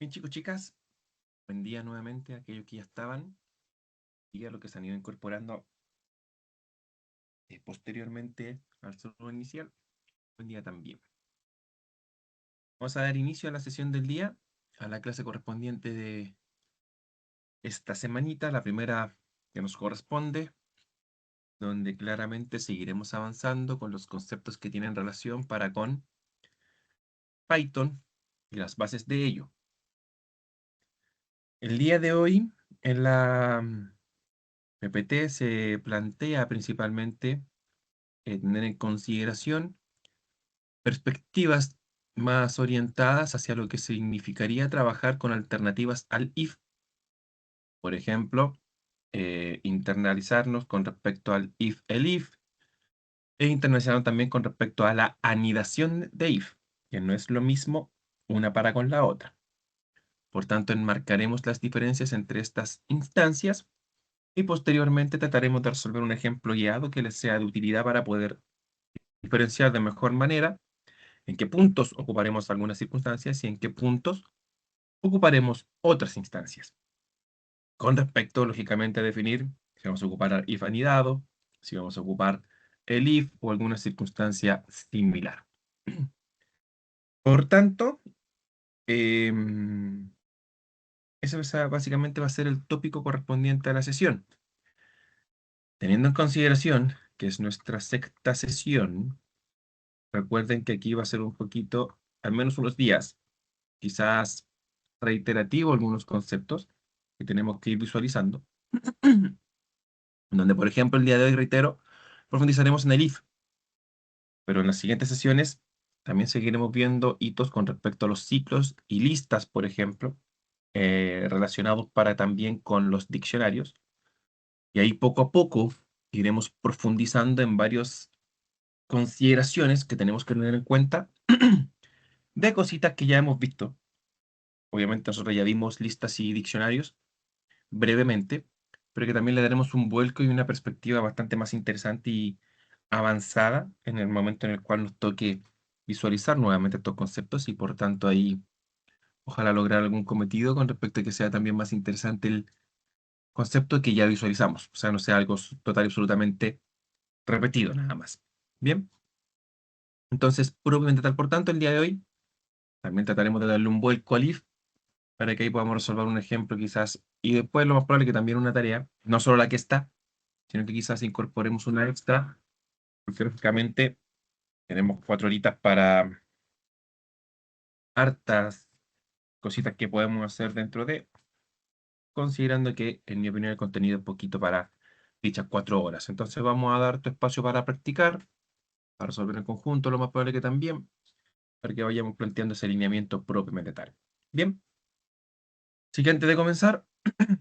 Bien, chicos, chicas, buen día nuevamente a aquellos que ya estaban y a los que se han ido incorporando posteriormente al saludo inicial. Buen día también. Vamos a dar inicio a la sesión del día, a la clase correspondiente de esta semanita, la primera que nos corresponde, donde claramente seguiremos avanzando con los conceptos que tienen relación para con Python y las bases de ello. El día de hoy, en la PPT se plantea principalmente tener en consideración perspectivas más orientadas hacia lo que significaría trabajar con alternativas al if. Por ejemplo, internalizarnos con respecto al if, el if, e internalizarnos también con respecto a la anidación de if, que no es lo mismo una para con la otra. Por tanto, enmarcaremos las diferencias entre estas instancias y posteriormente trataremos de resolver un ejemplo guiado que les sea de utilidad para poder diferenciar de mejor manera en qué puntos ocuparemos algunas circunstancias y en qué puntos ocuparemos otras instancias. Con respecto, lógicamente, a definir si vamos a ocupar el if anidado, si vamos a ocupar el if o alguna circunstancia similar. Por tanto, ese básicamente va a ser el tópico correspondiente a la sesión. Teniendo en consideración que es nuestra sexta sesión, recuerden que aquí va a ser un poquito, al menos unos días, quizás reiterativo algunos conceptos que tenemos que ir visualizando, donde, por ejemplo, el día de hoy, reitero, profundizaremos en el if, pero en las siguientes sesiones también seguiremos viendo hitos con respecto a los ciclos y listas, por ejemplo, relacionados para también con los diccionarios, y ahí poco a poco iremos profundizando en varias consideraciones que tenemos que tener en cuenta de cositas que ya hemos visto. Obviamente nosotros ya vimos listas y diccionarios brevemente, pero que también le daremos un vuelco y una perspectiva bastante más interesante y avanzada en el momento en el cual nos toque visualizar nuevamente estos conceptos y por tanto ahí ojalá lograr algún cometido con respecto a que sea también más interesante el concepto que ya visualizamos, o sea, no sea algo total y absolutamente repetido nada más. Bien, entonces, propiamente tal, por tanto, el día de hoy también trataremos de darle un vuelco al if para que ahí podamos resolver un ejemplo quizás, y después lo más probable que también una tarea, no solo la que está, sino que quizás incorporemos una extra, porque lógicamente tenemos 4 horitas para hartas cositas que podemos hacer dentro de, considerando que, en mi opinión, el contenido es poquito para dichas 4 horas. Entonces vamos a dar tu espacio para practicar, para resolver en conjunto, lo más probable que también, para que vayamos planteando ese alineamiento propiamente tal. Bien, así que antes de comenzar, no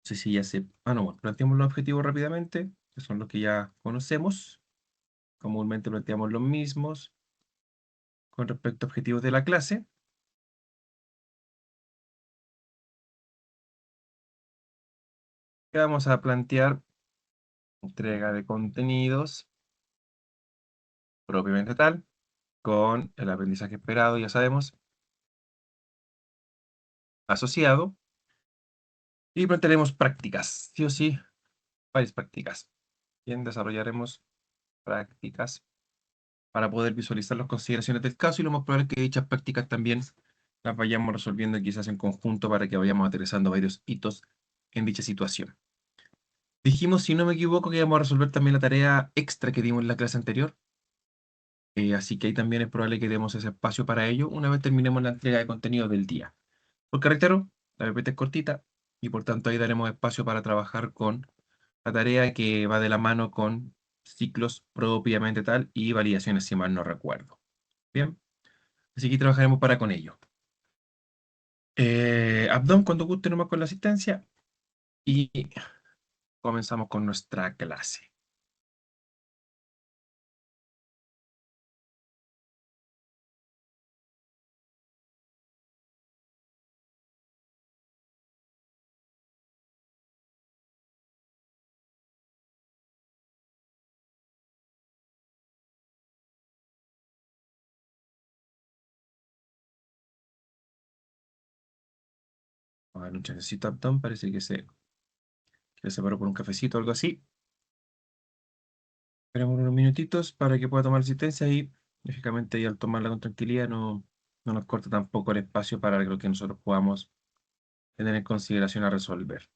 sé si ya se... Ah, no, bueno, planteamos los objetivos rápidamente, que son los que ya conocemos. Comúnmente planteamos los mismos con respecto a objetivos de la clase. Que vamos a plantear entrega de contenidos propiamente tal, con el aprendizaje esperado, ya sabemos, asociado. Y plantearemos prácticas, sí o sí, varias prácticas. Bien, desarrollaremos prácticas para poder visualizar las consideraciones del caso y lo más probable es que dichas prácticas también las vayamos resolviendo quizás en conjunto para que vayamos aterrizando varios hitos en dicha situación. Dijimos, si no me equivoco, que íbamos a resolver también la tarea extra que dimos en la clase anterior. Así que ahí también es probable que demos ese espacio para ello una vez terminemos la entrega de contenido del día. Porque reitero, la PPT es cortita y por tanto ahí daremos espacio para trabajar con la tarea que va de la mano con ciclos propiamente tal y validaciones, si mal no recuerdo. Bien, así que trabajaremos para con ello. Abdón, cuando guste nomás con la asistencia y comenzamos con nuestra clase. a darle un chancecito a Abdón, parece que se separó por un cafecito o algo así. Esperamos unos minutitos para que pueda tomar asistencia y, lógicamente, y al tomarla con tranquilidad no nos corta tampoco el espacio para lo que nosotros podamos tener en consideración a resolver.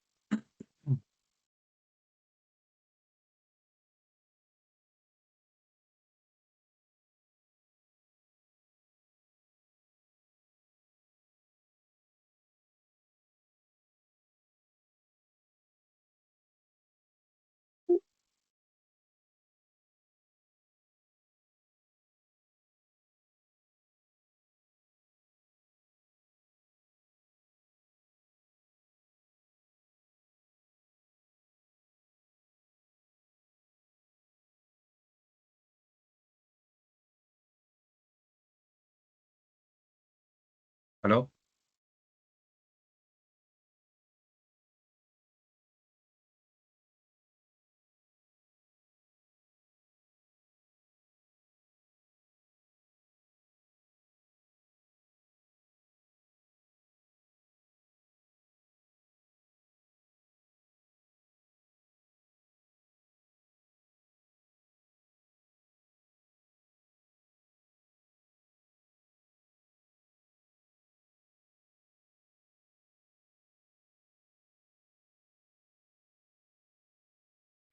¿Aló?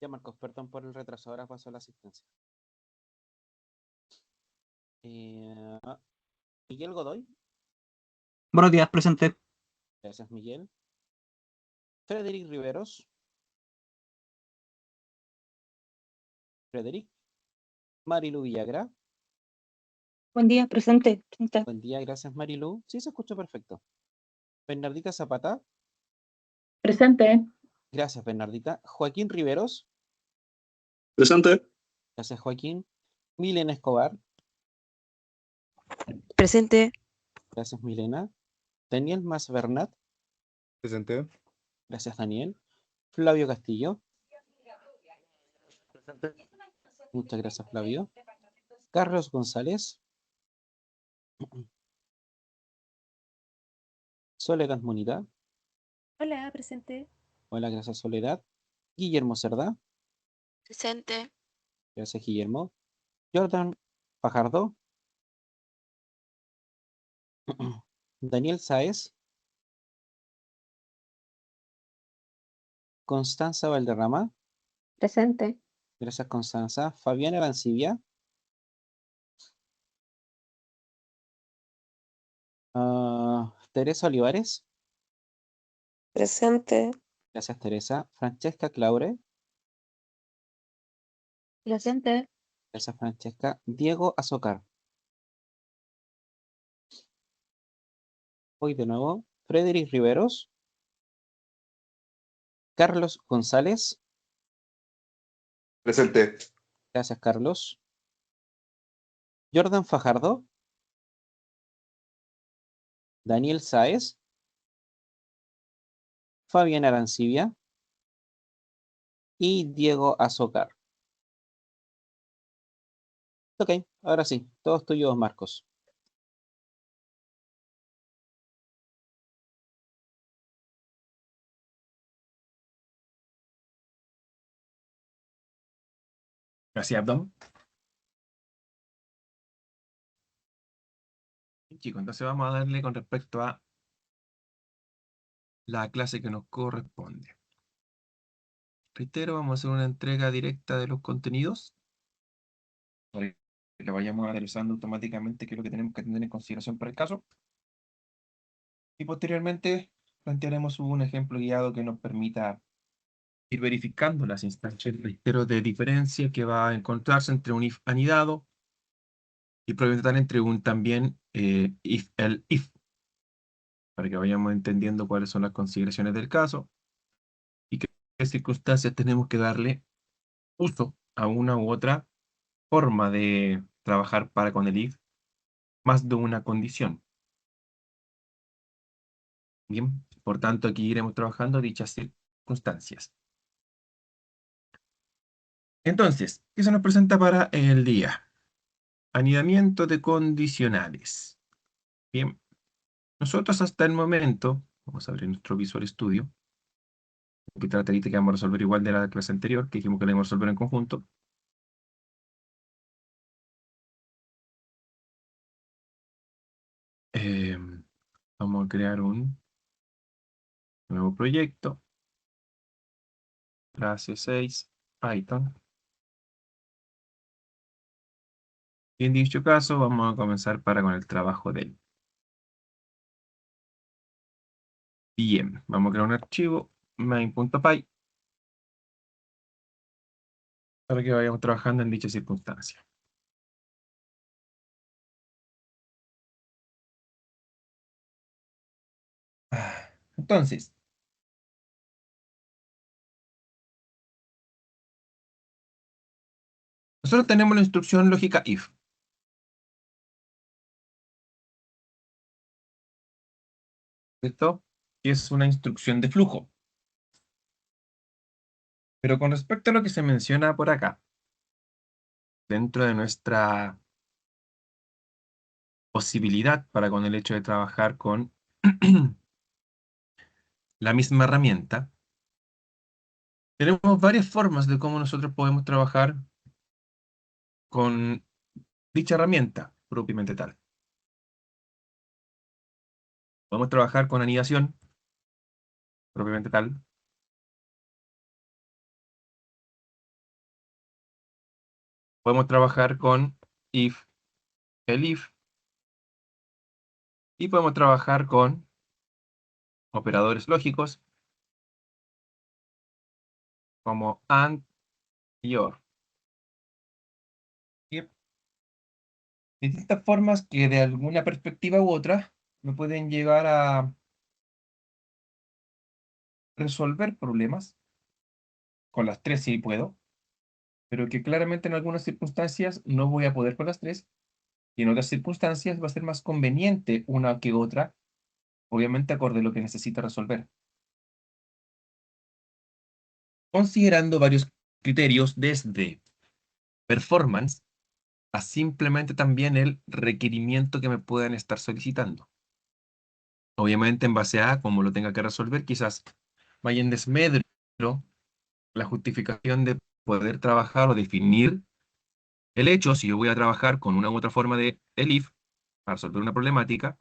Ya, Marcos, perdón por el retraso, ahora paso a la asistencia. Ah, Miguel Godoy, Buenos días, presente. gracias Miguel. Frederic Riveros, Frederic. Marilu Villagra, Buen día, presente. buen día, gracias Marilu. Sí, se escucha perfecto. Bernardita Zapata, Presente. gracias Bernardita. Joaquín Riveros, Presente. gracias Joaquín. Milena Escobar, Presente. gracias Milena. Daniel Mas Bernat, Presente. gracias Daniel. Flavio Castillo, muchas gracias Flavio. Carlos González, Soledad Munida, Hola, presente. hola, gracias Soledad. Guillermo Cerda, Presente. gracias Guillermo. Jordan Fajardo, Daniel Sáez, Constanza Valderrama, Presente. gracias Constanza. Fabián Arancibia, Teresa Olivares, Presente. gracias Teresa. Francesca Claure, Presente. gracias Francesca. Diego Azocar, hoy de nuevo. Frederic Riveros, Carlos González, Presente. gracias Carlos. Jordan Fajardo, Daniel Sáez, Fabián Arancibia y Diego Azocar. Ok, ahora sí, todos tuyos, Marcos. Gracias, Abdón. Chicos, entonces vamos a darle con respecto a la clase que nos corresponde. Reitero, vamos a hacer una entrega directa de los contenidos para que lo vayamos analizando automáticamente qué es lo que tenemos que tener en consideración para el caso. Y posteriormente plantearemos un ejemplo guiado que nos permita ir verificando las instancias, reitero, de diferencia que va a encontrarse entre un if anidado y probablemente entre un también if, el if, para que vayamos entendiendo cuáles son las consideraciones del caso y qué circunstancias tenemos que darle uso a una u otra forma de trabajar para con el if, más de una condición. Bien, por tanto, aquí iremos trabajando dichas circunstancias. Entonces, ¿qué se nos presenta para el día? Anidamiento de condicionales. Bien, nosotros hasta el momento Vamos a abrir nuestro Visual Studio. Aquí está la tarita que vamos a resolver igual de la clase anterior, que dijimos que la íbamos a resolver en conjunto. Eh, Vamos a crear un nuevo proyecto. Clase 6, Python. Y en dicho caso, vamos a comenzar con el trabajo de él. Bien, vamos a crear un archivo, main.py, para que vayamos trabajando en dicha circunstancia. Entonces, nosotros tenemos la instrucción lógica if. ¿Cierto? Que es una instrucción de flujo. Pero con respecto a lo que se menciona por acá, dentro de nuestra posibilidad para con el hecho de trabajar con la misma herramienta, tenemos varias formas de cómo nosotros podemos trabajar con dicha herramienta propiamente tal. Podemos trabajar con anidación propiamente tal. Podemos trabajar con if, elif. Y podemos trabajar con operadores lógicos como AND y OR. Y distintas formas que de alguna perspectiva u otra me pueden llevar a resolver problemas. Con las tres sí puedo, pero que claramente en algunas circunstancias no voy a poder con las tres, y en otras circunstancias va a ser más conveniente una que otra, obviamente acorde a lo que necesita resolver. Considerando varios criterios desde performance a simplemente también el requerimiento que me puedan estar solicitando. Obviamente en base a cómo lo tenga que resolver, quizás vaya en desmedro la justificación de poder trabajar o definir el hecho, si yo voy a trabajar con una u otra forma de elif para resolver una problemática,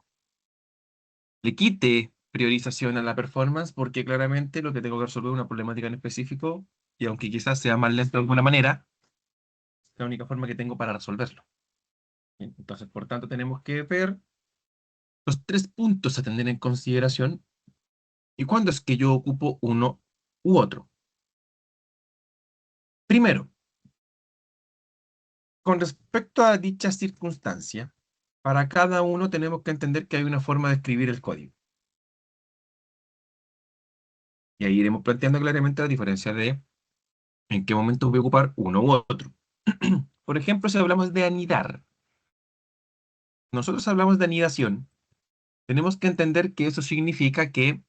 le quite priorización a la performance porque claramente lo que tengo que resolver es una problemática en específico y aunque quizás sea más lento de alguna manera, es la única forma que tengo para resolverlo. Bien, entonces, por tanto, tenemos que ver los tres puntos a tener en consideración y cuándo es que yo ocupo uno u otro. Primero, con respecto a dicha circunstancia, para cada uno tenemos que entender que hay una forma de escribir el código. Y ahí iremos planteando claramente la diferencia de en qué momento voy a ocupar uno u otro. Por ejemplo, si hablamos de anidar, nosotros hablamos de anidación, tenemos que entender que eso significa que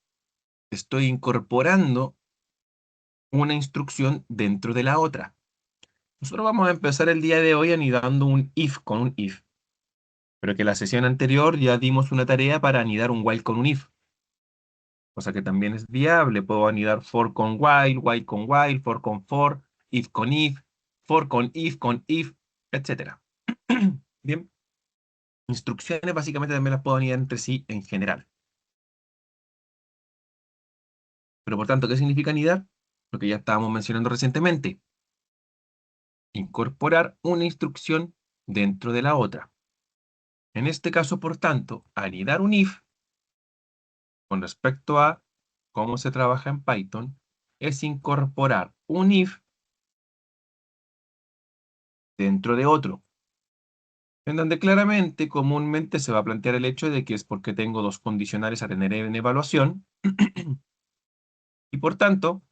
estoy incorporando una instrucción dentro de la otra. Nosotros vamos a empezar el día de hoy anidando un if con un if, pero que la sesión anterior ya dimos una tarea para anidar un while con un if, cosa que también es viable. Puedo anidar for con while con while, for con for, if con if, for con if, etc. Bien, instrucciones básicamente también las puedo anidar entre sí en general. Pero por tanto, ¿qué significa anidar? Lo que ya estábamos mencionando recientemente. Incorporar una instrucción dentro de la otra. En este caso, por tanto, anidar un if con respecto a cómo se trabaja en Python es incorporar un if dentro de otro, en donde claramente, comúnmente se va a plantear el hecho de que es porque tengo dos condicionales a tener en evaluación, y por tanto,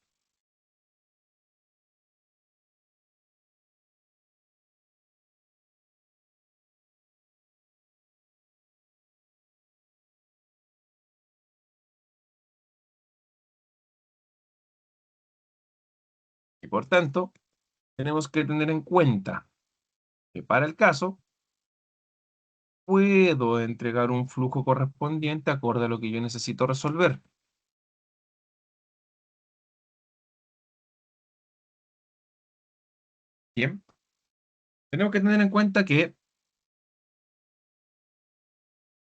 tenemos que tener en cuenta que para el caso, puedo entregar un flujo correspondiente acorde a lo que yo necesito resolver. Bien. Tenemos que tener en cuenta que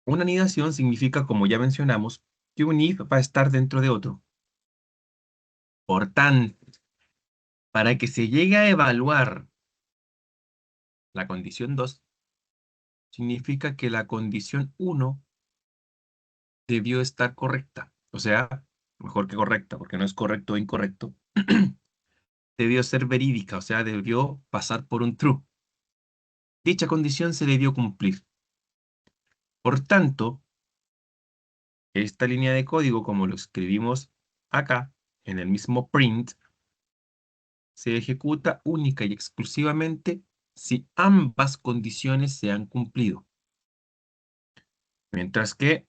una anidación significa, como ya mencionamos, que un if va a estar dentro de otro. Por tanto, para que se llegue a evaluar la condición 2, significa que la condición 1 debió estar correcta. O sea, mejor que correcta, porque no es correcto o incorrecto. Debió ser verídica, o sea, debió pasar por un true. Dicha condición se debió cumplir. Por tanto, esta línea de código, como lo escribimos acá, en el mismo print, se ejecuta única y exclusivamente si ambas condiciones se han cumplido. Mientras que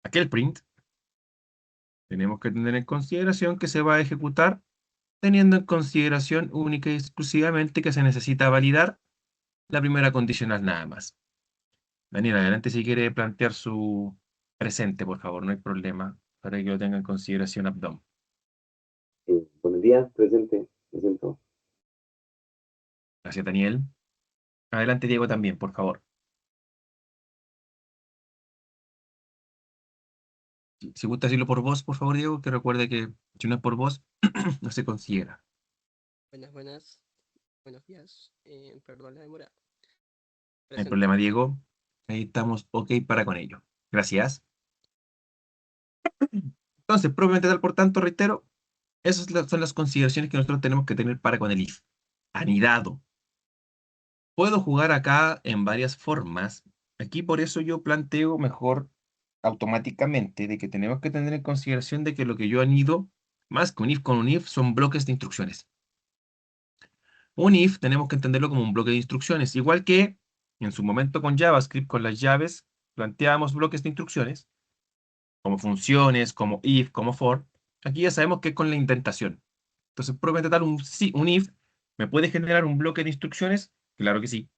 aquel print tenemos que tener en consideración que se va a ejecutar teniendo en consideración única y exclusivamente que se necesita validar la primera condicional nada más. Daniel, adelante si quiere plantear su presente, por favor, no hay problema, para que lo tenga en consideración Abdom. Buenos días, presente, presento. Gracias, Daniel. Adelante, Diego, también, por favor. Si gusta decirlo por voz, por favor, Diego, que recuerde que si no es por voz, no se considera. Buenas. Buenos días. Perdón la demora. No hay Presente. problema, Diego. Ahí estamos ok para con ello. Gracias. Entonces, propiamente tal, por tanto, reitero, esas son las consideraciones que nosotros tenemos que tener para con el if. Anidado. Puedo jugar acá en varias formas. Aquí por eso yo planteo mejor automáticamente de que tenemos que tener en consideración de que lo que yo anido, más que un if con un if, son bloques de instrucciones. Un if tenemos que entenderlo como un bloque de instrucciones, igual que en su momento con JavaScript, con las llaves, planteábamos bloques de instrucciones, como funciones, como if, como for. Aquí ya sabemos que es con la indentación. Entonces, probablemente tal, un if me puede generar un bloque de instrucciones, claro que sí.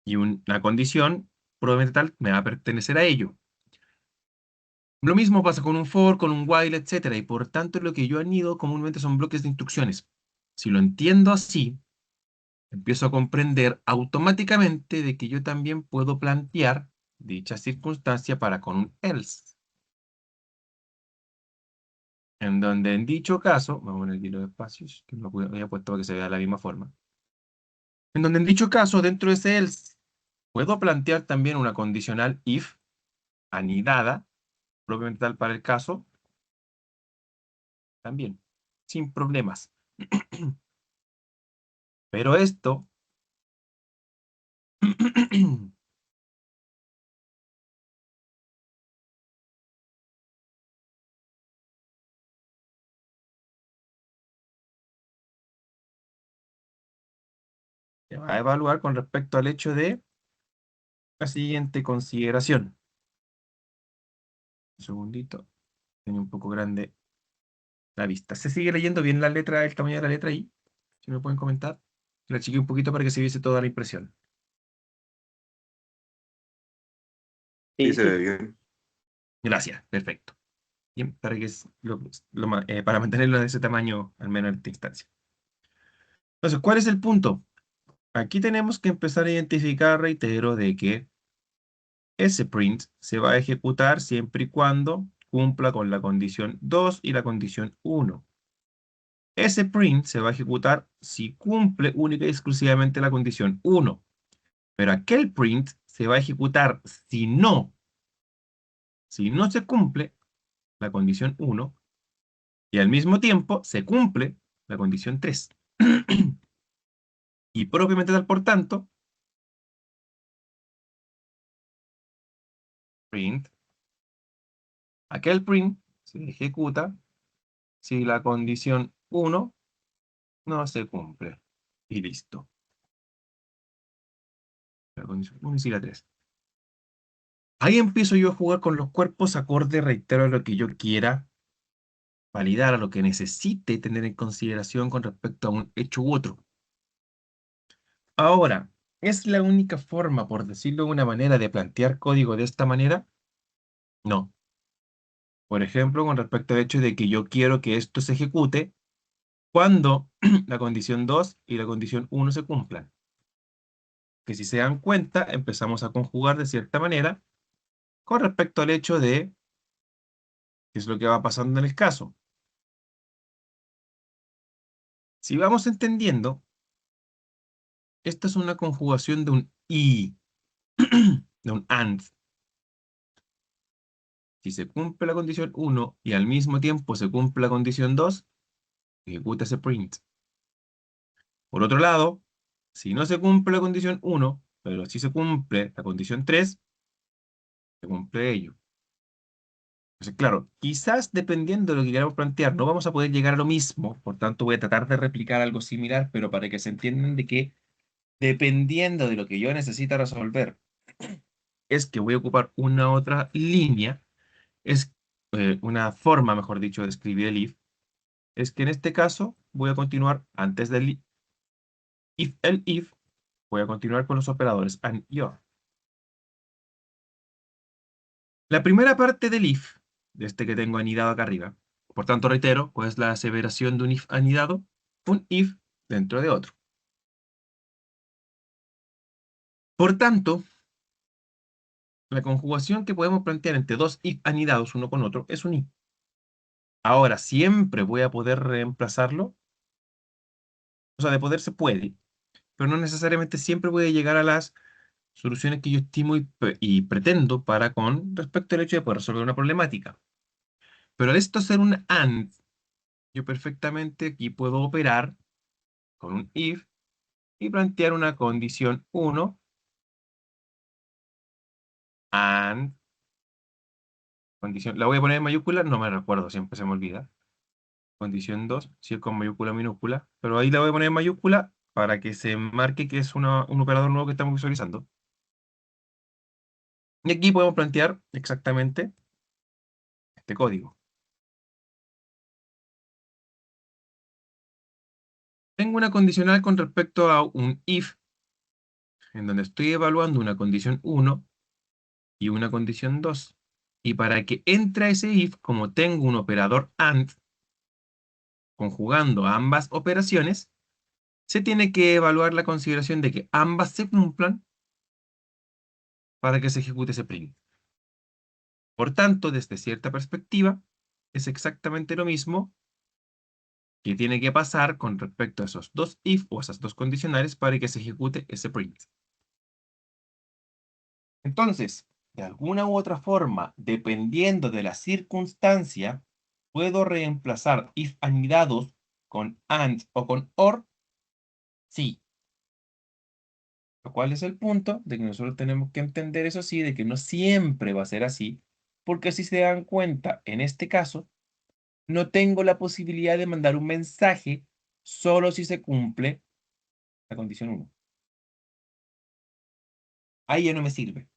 Y una condición, probablemente tal, me va a pertenecer a ello. Lo mismo pasa con un for, con un while, etc. Y por tanto, lo que yo anido comúnmente son bloques de instrucciones. Si lo entiendo así, empiezo a comprender automáticamente de que yo también puedo plantear dicha circunstancia para con un else. En donde en dicho caso, vamos a poner aquí los espacios, que lo había puesto para que se vea de la misma forma. En donde en dicho caso, dentro de ese else, puedo plantear también una condicional if anidada, propiamente tal para el caso, también, sin problemas. Pero esto se va a evaluar con respecto al hecho de la siguiente consideración. Un segundito, tiene un poco grande la vista. ¿Se sigue leyendo bien la letra, el tamaño de la letra ahí? Si me pueden comentar. La achiqué un poquito para que se viese toda la impresión. Sí, se ve bien. Gracias, perfecto. Bien, para que para mantenerlo de ese tamaño, al menos en esta instancia. Entonces, ¿cuál es el punto? Aquí tenemos que empezar a identificar, reitero, de que ese print se va a ejecutar siempre y cuando cumpla con la condición 2 y la condición 1. Ese print se va a ejecutar si cumple única y exclusivamente la condición 1. Pero aquel print se va a ejecutar si no se cumple la condición 1 y al mismo tiempo se cumple la condición 3. Y propiamente tal, por tanto, aquel print se ejecuta si la condición 1 no se cumple. Y listo. La condición 1 y si la 3. Ahí empiezo yo a jugar con los cuerpos acorde, reitero, a lo que yo quiera validar, a lo que necesite tener en consideración con respecto a un hecho u otro. Ahora, ¿es la única forma, por decirlo de una manera, de plantear código de esta manera? No. Por ejemplo, con respecto al hecho de que yo quiero que esto se ejecute cuando la condición 2 y la condición 1 se cumplan. Que si se dan cuenta, empezamos a conjugar de cierta manera con respecto al hecho de qué es lo que va pasando en el caso. Si vamos entendiendo, esta es una conjugación de un y, de un and. Si se cumple la condición 1 y al mismo tiempo se cumple la condición 2, ejecuta ese print. Por otro lado, si no se cumple la condición 1, pero si se cumple la condición 3, se cumple ello. Entonces, claro, quizás dependiendo de lo que queramos plantear, no vamos a poder llegar a lo mismo, por tanto voy a tratar de replicar algo similar, pero para que se entiendan de que dependiendo de lo que yo necesite resolver, es que voy a ocupar una otra línea, es una forma, mejor dicho, de escribir el if, es que en este caso voy a continuar antes del if, voy a continuar con los operadores and y or. La primera parte del if, de este que tengo anidado acá arriba, por tanto reitero, ¿cuál es la aseveración de un if anidado? Un if dentro de otro. Por tanto, la conjugación que podemos plantear entre dos if anidados uno con otro es un if. Ahora, ¿siempre voy a poder reemplazarlo? O sea, de poder se puede, pero no necesariamente siempre voy a llegar a las soluciones que yo estimo y pretendo para con respecto al hecho de poder resolver una problemática. Pero al esto ser un AND, yo perfectamente aquí puedo operar con un if y plantear una condición 1 AND condición, la voy a poner en mayúscula, no me recuerdo, siempre se me olvida. Condición 2, si es con mayúscula o minúscula, pero ahí la voy a poner en mayúscula para que se marque que es un operador nuevo que estamos visualizando. Y aquí podemos plantear exactamente este código. Tengo una condicional con respecto a un if, en donde estoy evaluando una condición 1 y una condición 2. Y para que entre a ese if, como tengo un operador AND, conjugando ambas operaciones, se tiene que evaluar la consideración de que ambas se cumplan para que se ejecute ese print. Por tanto, desde cierta perspectiva, es exactamente lo mismo que tiene que pasar con respecto a esos dos if o esas dos condicionales para que se ejecute ese print. Entonces, de alguna u otra forma, dependiendo de la circunstancia, ¿puedo reemplazar if anidados con and o con or? Sí. ¿Cuál es el punto? De que nosotros tenemos que entender eso sí, de que no siempre va a ser así, porque si se dan cuenta, en este caso, no tengo la posibilidad de mandar un mensaje solo si se cumple la condición 1. Ahí ya no me sirve.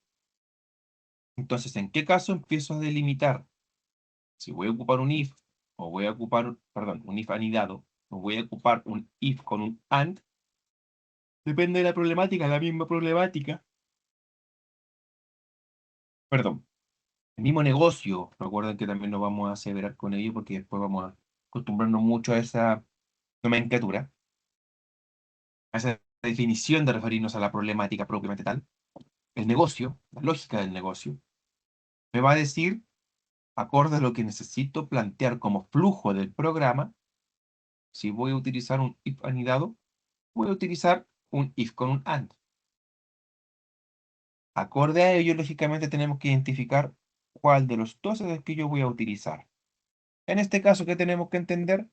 Entonces, ¿en qué caso empiezo a delimitar? Si voy a ocupar un if, o voy a ocupar, perdón, un if anidado, o voy a ocupar un if con un and, depende de la problemática, la misma problemática. Perdón, el mismo negocio. Recuerden que también nos vamos a aseverar con ello porque después vamos a acostumbrarnos mucho a esa nomenclatura, a esa definición de referirnos a la problemática propiamente tal. El negocio, la lógica del negocio, me va a decir, acorde a lo que necesito plantear como flujo del programa, si voy a utilizar un if anidado, voy a utilizar un if con un and. Acorde a ello, lógicamente tenemos que identificar cuál de los dos es el que yo voy a utilizar. En este caso, ¿qué tenemos que entender?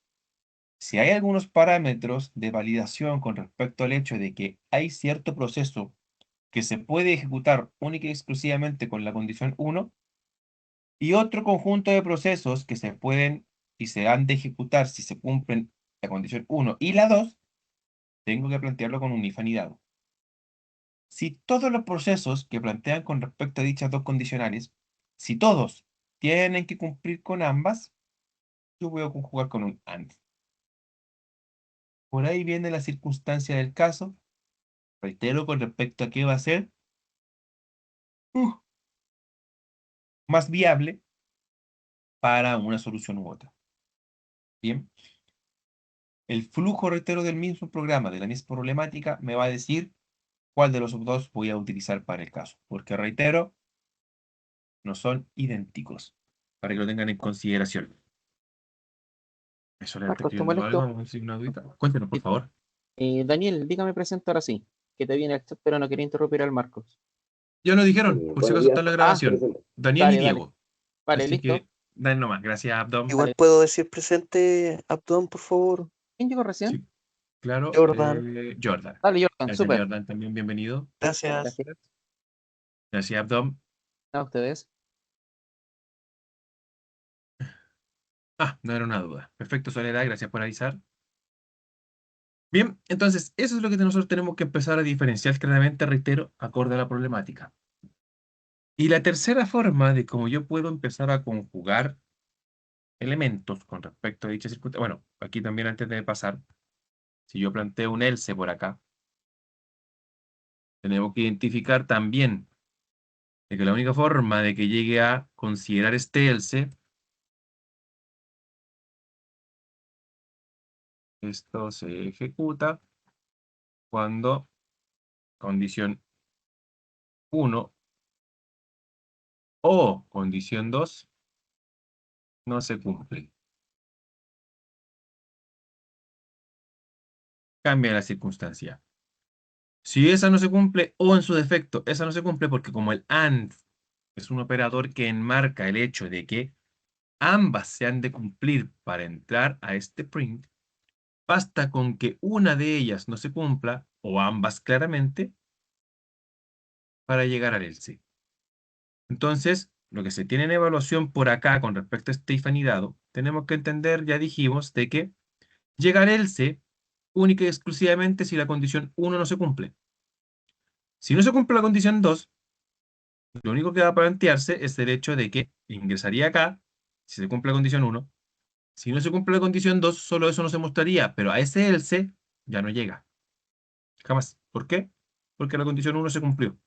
Si hay algunos parámetros de validación con respecto al hecho de que hay cierto proceso que se puede ejecutar única y exclusivamente con la condición 1, y otro conjunto de procesos que se pueden y se han de ejecutar si se cumplen la condición 1 y la 2, tengo que plantearlo con un if anidado. Si todos los procesos que plantean con respecto a dichas dos condicionales, si todos tienen que cumplir con ambas, yo voy a conjugar con un AND. Por ahí viene la circunstancia del caso. Reitero con respecto a qué va a ser más viable para una solución u otra. Bien. el flujo, reitero, del mismo programa, de la misma problemática, me va a decir cuál de los dos voy a utilizar para el caso. Porque, reitero, no son idénticos, para que lo tengan en consideración. Eso le está Marcos, ¿te escribiendo algo, molesto? vamos a decir una dudita. Cuéntenos, por favor. Daniel, dígame presente ahora sí, que te viene el chat, pero no quería interrumpir al Marcos. Ya nos dijeron, por si Buenos acaso días. está en la grabación. Presente. Daniel y Dale, dale. Diego. Vale, Así listo. que, dale nomás. Gracias, Abdom. Igual Vale. puedo decir presente, Abdón, por favor. ¿Quién llegó recién? Sí, claro. Jordan. Jordan. Dale, Jordan, Gracias, súper. Jordan, también bienvenido. Gracias. Gracias Gracias, Abdom. a ustedes. No era una duda. Perfecto, Soledad, gracias por avisar. Bien, entonces, eso es lo que nosotros tenemos que empezar a diferenciar claramente, reitero, acorde a la problemática. Y la tercera forma de cómo yo puedo empezar a conjugar elementos con respecto a dicha circunstancia. Bueno, aquí también antes de pasar, si yo planteo un else por acá, tenemos que identificar también de que la única forma de que llegue a considerar este else, esto se ejecuta cuando condición 1 o condición 2 no se cumple. Cambia la circunstancia. Si esa no se cumple, o en su defecto, esa no se cumple porque como el AND es un operador que enmarca el hecho de que ambas se han de cumplir para entrar a este print, basta con que una de ellas no se cumpla, o ambas claramente, para llegar al else. Entonces, lo que se tiene en evaluación por acá con respecto a este if anidado, tenemos que entender, ya dijimos, de que llegar al else única y exclusivamente si la condición 1 no se cumple. Si no se cumple la condición 2, lo único que va a plantearse es el hecho de que ingresaría acá, si se cumple la condición 1. Si no se cumple la condición 2, solo eso no se mostraría, pero a ese else ya no llega. Jamás. ¿Por qué? Porque la condición 1 se cumplió.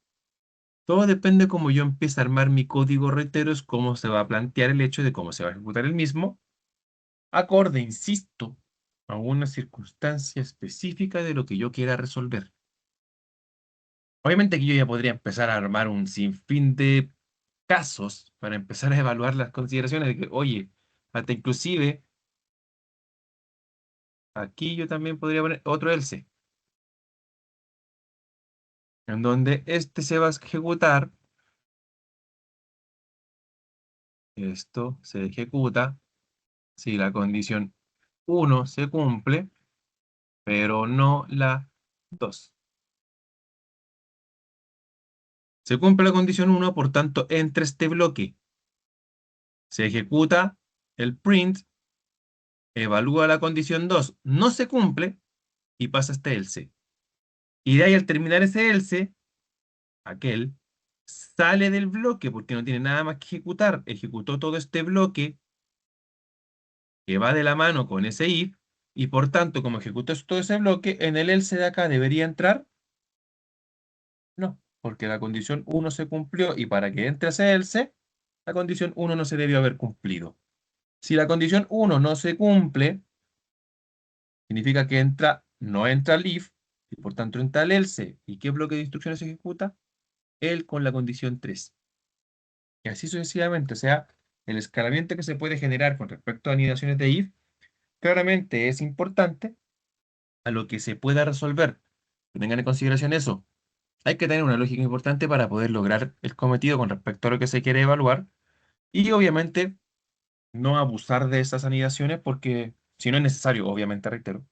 Todo depende cómo yo empiece a armar mi código, reitero, es cómo se va a plantear el hecho de cómo se va a ejecutar el mismo, acorde, insisto, a una circunstancia específica de lo que yo quiera resolver. Obviamente que yo ya podría empezar a armar un sinfín de casos para empezar a evaluar las consideraciones de que, oye, hasta inclusive aquí yo también podría poner otro else, en donde este se va a ejecutar, esto se ejecuta si la condición 1 se cumple, pero no la 2. Se cumple la condición 1, por tanto, entre este bloque se ejecuta el print, evalúa la condición 2, no se cumple y pasa este else. Y de ahí al terminar ese else, aquel sale del bloque porque no tiene nada más que ejecutar. Ejecutó todo este bloque que va de la mano con ese if y por tanto, como ejecutó todo ese bloque, en el else de acá debería entrar. No, porque la condición 1 se cumplió y para que entre ese else, la condición 1 no se debió haber cumplido. Si la condición 1 no se cumple, significa que no entra el if y por tanto entra el else. ¿Y qué bloque de instrucciones se ejecuta? El con la condición 3. Y así sucesivamente. O sea, el escalamiento que se puede generar con respecto a anidaciones de if claramente es importante a lo que se pueda resolver. Que tengan en consideración eso. Hay que tener una lógica importante para poder lograr el cometido con respecto a lo que se quiere evaluar. Y obviamente no abusar de esas anidaciones porque, si no es necesario, obviamente reitero,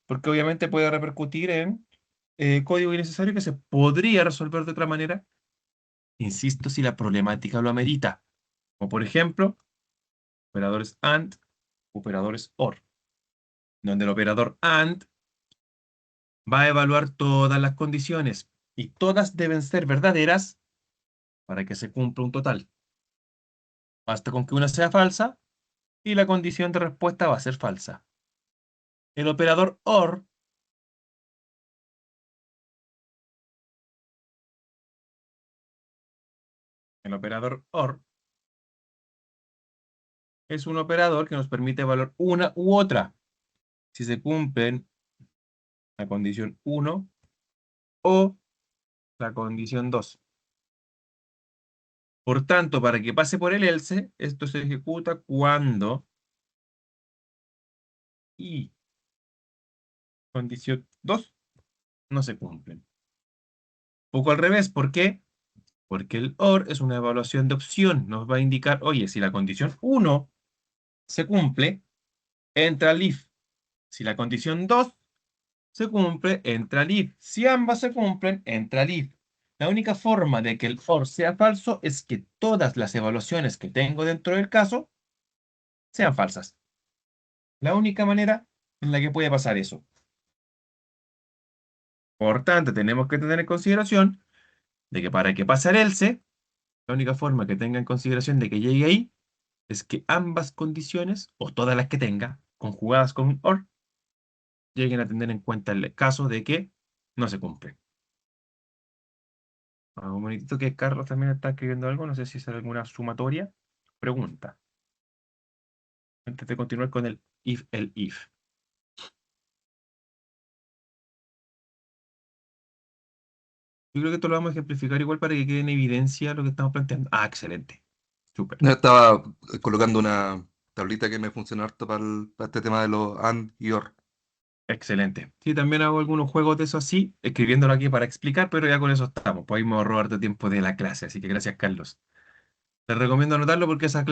porque obviamente puede repercutir en código innecesario que se podría resolver de otra manera, insisto, si la problemática lo amerita. Como por ejemplo, operadores AND, operadores OR, donde el operador AND va a evaluar todas las condiciones y todas deben ser verdaderas para que se cumpla un total. Basta con que una sea falsa y la condición de respuesta va a ser falsa. El operador OR es un operador que nos permite evaluar una u otra. si se cumplen la condición 1 o la condición 2. Por tanto, para que pase por el else, esto se ejecuta cuando y condición 2 no se cumplen. Poco al revés, ¿por qué? Porque el OR es una evaluación de opción. Nos va a indicar, oye, si la condición 1 se cumple, entra al if. Si la condición 2 se cumple, entra al if. Si ambas se cumplen, entra al if. La única forma de que el OR sea falso es que todas las evaluaciones que tengo dentro del caso sean falsas. La única manera en la que puede pasar eso. Por tanto, tenemos que tener en consideración de que para que pase el else, la única forma que tenga en consideración de que llegue ahí es que ambas condiciones, o todas las que tenga, conjugadas con un OR, lleguen a tener en cuenta el caso de que no se cumple. Un momentito que Carlos también está escribiendo algo, no sé si es alguna sumatoria. Pregunta. Antes de continuar con el if. Yo creo que esto lo vamos a ejemplificar igual para que quede en evidencia lo que estamos planteando. Ah, excelente. Súper. Yo estaba colocando una tablita que me funciona harto para este tema de los AND y OR. Excelente. Sí, también hago algunos juegos de eso así, escribiéndolo aquí para explicar, pero ya con eso estamos. Pues ahí me ahorro harto tiempo de la clase, así que gracias, Carlos. Les recomiendo anotarlo porque esa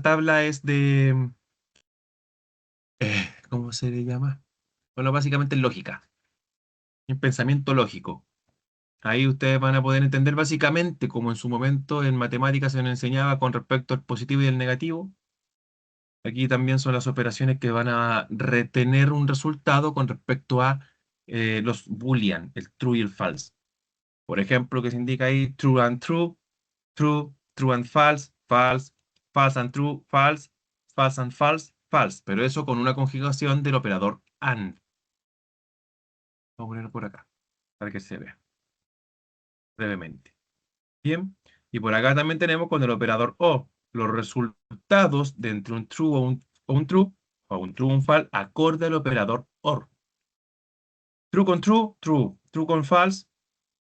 tabla es de... ¿cómo se le llama? Bueno, básicamente es lógica. Es pensamiento lógico. Ahí ustedes van a poder entender básicamente como en su momento en matemáticas se nos enseñaba con respecto al positivo y el negativo. Aquí también son las operaciones que van a retener un resultado con respecto a los boolean, el true y el false. Por ejemplo, que se indica ahí true and true, true, true and false, false, false and true, false, false and false, false. Pero eso con una conjugación del operador AND. Vamos a ponerlo por acá, para que se vea brevemente. Bien, y por acá también tenemos con el operador OR los resultados de entre un true o un true, o un true o un false, acorde al operador OR. True con true, true. True con false,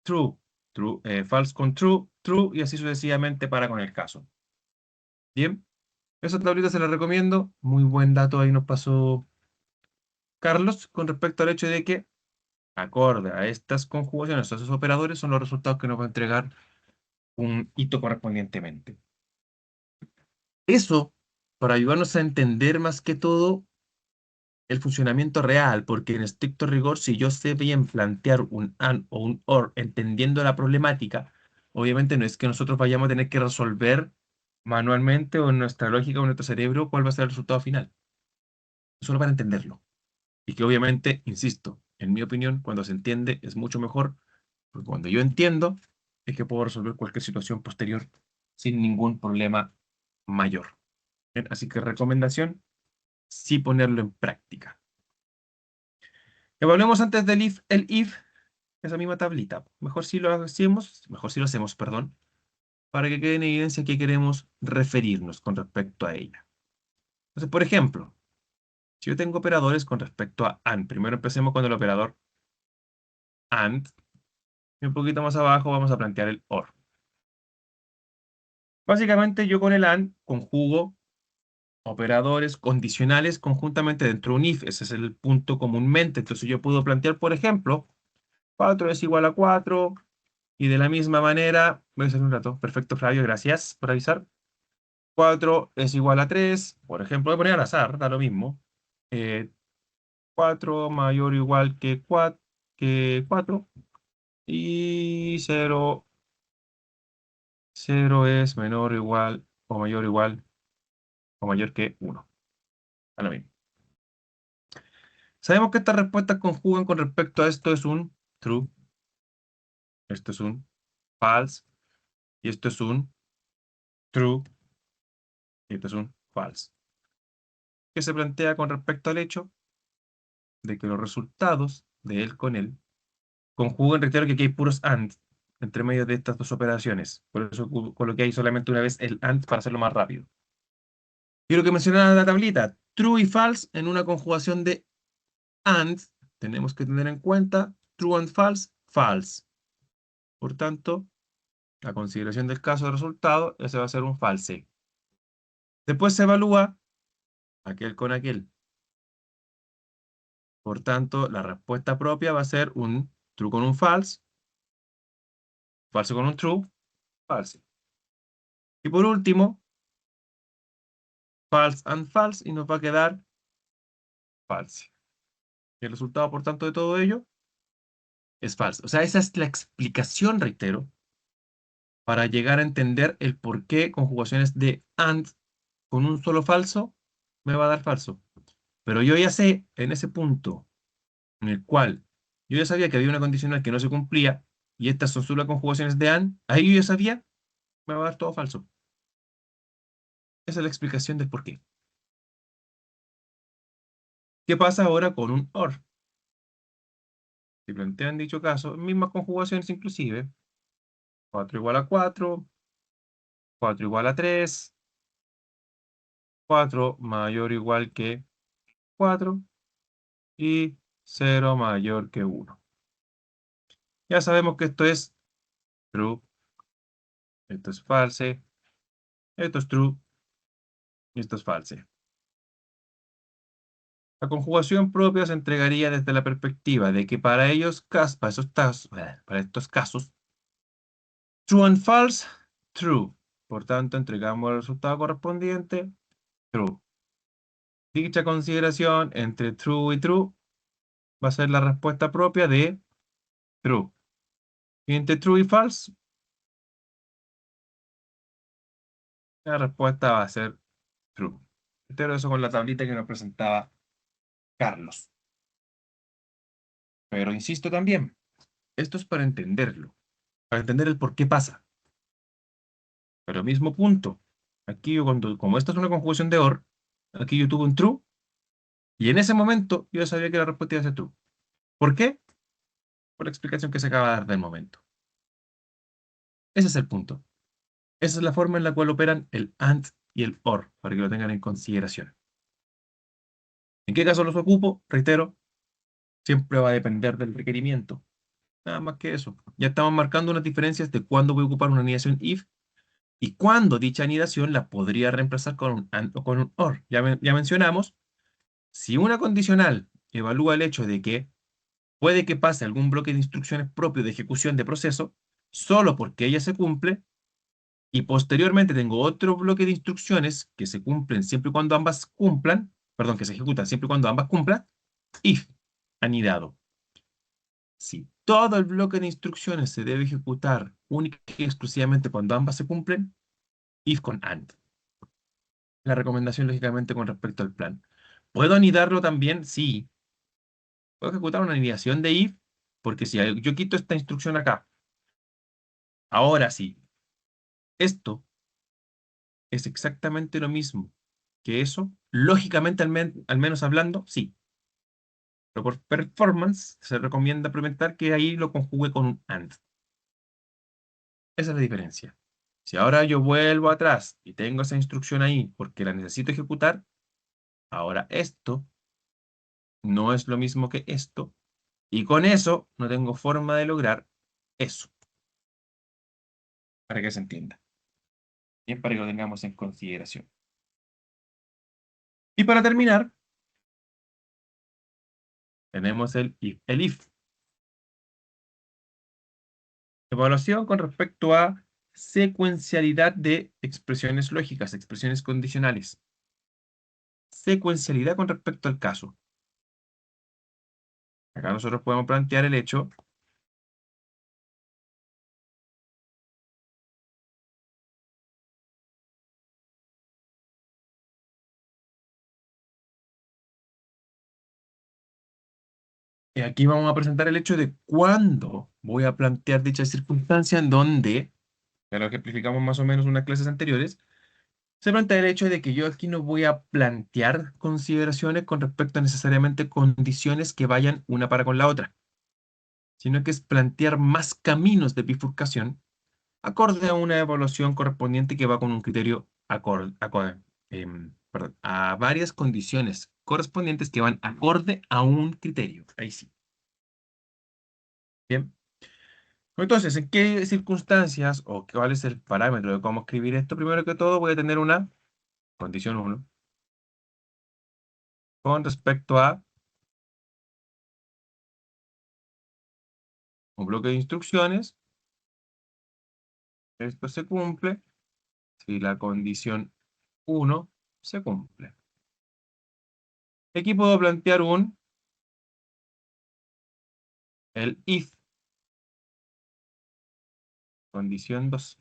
true. True, false con true, true, y así sucesivamente para con el caso. Bien, esa tablita se la recomiendo. Muy buen dato ahí nos pasó Carlos con respecto al hecho de que, acorde a estas conjugaciones, a esos operadores, son los resultados que nos va a entregar un hito correspondientemente. Eso, para ayudarnos a entender más que todo el funcionamiento real, porque en estricto rigor, si yo sé bien plantear un AND o un OR entendiendo la problemática, obviamente no es que nosotros vayamos a tener que resolver manualmente o en nuestra lógica o en nuestro cerebro cuál va a ser el resultado final. Solo para entenderlo. Y que obviamente, insisto, en mi opinión, cuando se entiende es mucho mejor, porque cuando yo entiendo es que puedo resolver cualquier situación posterior sin ningún problema mayor. Bien, así que recomendación, sí ponerlo en práctica. Evaluemos antes del if, el if, esa misma tablita. Mejor si lo hacemos, perdón, para que quede en evidencia a qué queremos referirnos con respecto a ella. Entonces, por ejemplo, si yo tengo operadores con respecto a AND, primero empecemos con el operador AND, y un poquito más abajo vamos a plantear el OR. Básicamente yo con el AND conjugo operadores condicionales conjuntamente dentro de un if. Ese es el punto comúnmente. Entonces yo puedo plantear, por ejemplo, 4 es igual a 4, y de la misma manera, voy a hacer un rato. Perfecto, Flavio, gracias por avisar. 4 es igual a 3, por ejemplo, voy a poner al azar, da lo mismo. 4 mayor o igual que 4, y 0 es menor o igual o mayor o igual o mayor que 1. Da lo mismo. Sabemos que estas respuestas conjugan con respecto a esto es un true, esto es un false, y esto es un true, y esto es un false. ¿Qué se plantea con respecto al hecho de que los resultados de él con él conjugan? Reitero que aquí hay puros AND entre medio de estas dos operaciones. Por eso coloqué ahí solamente una vez el AND para hacerlo más rápido. Y lo que mencionaba la tablita, true y false en una conjugación de AND, tenemos que tener en cuenta true and false, false. Por tanto, la consideración del caso de resultado, ese va a ser un false. Después se evalúa aquel con aquel. Por tanto, la respuesta propia va a ser un true con un false, false con un true, false. Y por último, false and false, y nos va a quedar false. Y el resultado, por tanto, de todo ello es falso. O sea, esa es la explicación, reitero, para llegar a entender el por qué conjugaciones de AND con un solo falso me va a dar falso. Pero yo ya sé, en ese punto en el cual yo ya sabía que había una condicional que no se cumplía, y estas son solo conjugaciones de AND, ahí yo ya sabía, me va a dar todo falso. Esa es la explicación del por qué. ¿Qué pasa ahora con un OR? Si plantean dicho caso, mismas conjugaciones inclusive, 4 igual a 4, 4 igual a 3, 4 mayor o igual que 4 y 0 mayor que 1. Ya sabemos que esto es true, esto es false, esto es true y esto es false. La conjugación propia se entregaría desde la perspectiva de que para estos casos, true and false, true. Por tanto, entregamos el resultado correspondiente, true. Dicha consideración entre true y true va a ser la respuesta propia de true. Y entre true y false, la respuesta va a ser true. Entero eso con la tablita que nos presentaba Carlos. Pero insisto también, esto es para entenderlo, para entender el por qué pasa. Pero mismo punto, aquí yo como esta es una conjugación de OR, aquí yo tuve un true, y en ese momento yo sabía que la respuesta iba a ser true. ¿Por qué? Por la explicación que se acaba de dar del momento. Ese es el punto. Esa es la forma en la cual operan el AND y el OR, para que lo tengan en consideración. ¿En qué caso los ocupo? Reitero, siempre va a depender del requerimiento. Nada más que eso. Ya estamos marcando unas diferencias de cuándo voy a ocupar una anidación if y cuándo dicha anidación la podría reemplazar con un AND o con un OR. Ya mencionamos, si una condicional evalúa el hecho de que puede que pase algún bloque de instrucciones propio de ejecución de proceso, solo porque ella se cumple, y posteriormente tengo otro bloque de instrucciones que se cumplen siempre y cuando ambas cumplan, perdón, que se ejecutan siempre y cuando ambas cumplan, if, anidado. Si todo el bloque de instrucciones se debe ejecutar única y exclusivamente cuando ambas se cumplen, if con AND. La recomendación, lógicamente, con respecto al plan. ¿Puedo anidarlo también? Sí. Puedo ejecutar una anidación de if, porque si yo quito esta instrucción acá, ahora sí, esto es exactamente lo mismo que eso, lógicamente, al menos hablando, sí. Pero por performance se recomienda implementar que ahí lo conjugue con un AND. Esa es la diferencia. Si ahora yo vuelvo atrás y tengo esa instrucción ahí porque la necesito ejecutar, ahora esto no es lo mismo que esto, y con eso no tengo forma de lograr eso. Para que se entienda. Bien, para que lo tengamos en consideración. Y para terminar, tenemos el if. Evaluación con respecto a secuencialidad de expresiones lógicas, expresiones condicionales. Secuencialidad con respecto al caso. Acá nosotros podemos plantear el hecho y aquí vamos a presentar el hecho de cuándo voy a plantear dicha circunstancia en donde, ya lo ejemplificamos más o menos en unas clases anteriores, se plantea el hecho de que yo aquí no voy a plantear consideraciones con respecto a necesariamente condiciones que vayan una para con la otra, sino que es plantear más caminos de bifurcación acorde a una evaluación correspondiente que va con un criterio a varias condiciones correspondientes que van acorde a un criterio. Ahí sí. Bien. Entonces, ¿en qué circunstancias o cuál es el parámetro de cómo escribir esto? Primero que todo, voy a tener una condición 1 con respecto a un bloque de instrucciones. Esto se cumple si la condición 1 se cumple. Aquí puedo plantear el if, condición 2.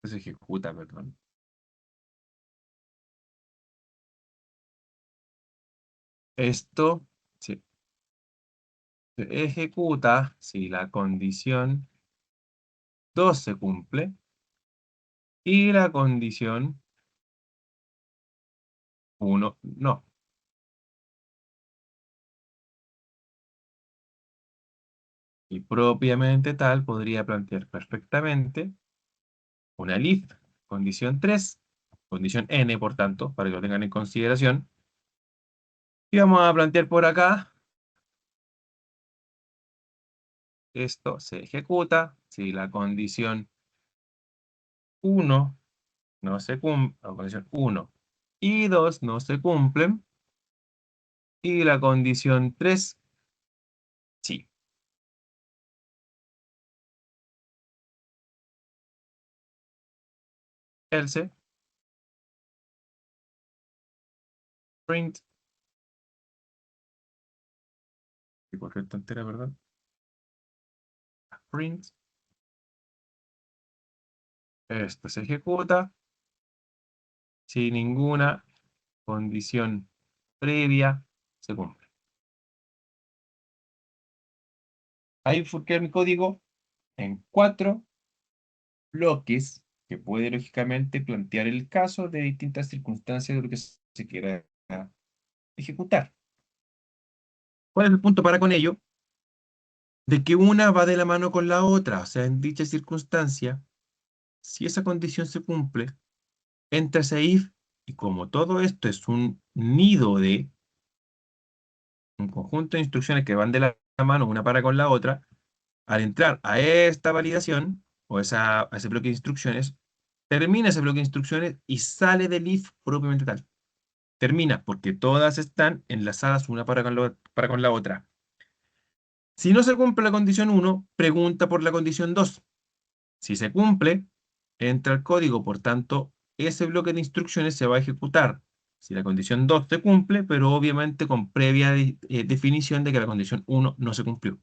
Se ejecuta, perdón. Esto se ejecuta si la condición 2 se cumple y la condición 1 no. Y propiamente tal podría plantear perfectamente una if, condición 3, condición n, por tanto, para que lo tengan en consideración. Y vamos a plantear por acá, esto se ejecuta si la condición 1 no se cumple, la condición 1 y 2 no se cumplen, y la condición 3 sí. Else, print, y cualquier tontera, perdón. Print, esto se ejecuta si ninguna condición previa se cumple. Ahí enfoqué mi código en 4 bloques que puede lógicamente plantear el caso de distintas circunstancias de lo que se quiera ejecutar. ¿Cuál es el punto para con ello? De que una va de la mano con la otra. O sea, en dicha circunstancia, si esa condición se cumple, entra ese if, y como todo esto es un nido de un conjunto de instrucciones que van de la mano una para con la otra, al entrar a esta validación, o a ese bloque de instrucciones, termina ese bloque de instrucciones y sale del if propiamente tal. Termina porque todas están enlazadas una para con la otra. Si no se cumple la condición 1, pregunta por la condición 2. Si se cumple, entra el código, por tanto, ese bloque de instrucciones se va a ejecutar si la condición 2 se cumple, pero obviamente con previa definición de que la condición 1 no se cumplió.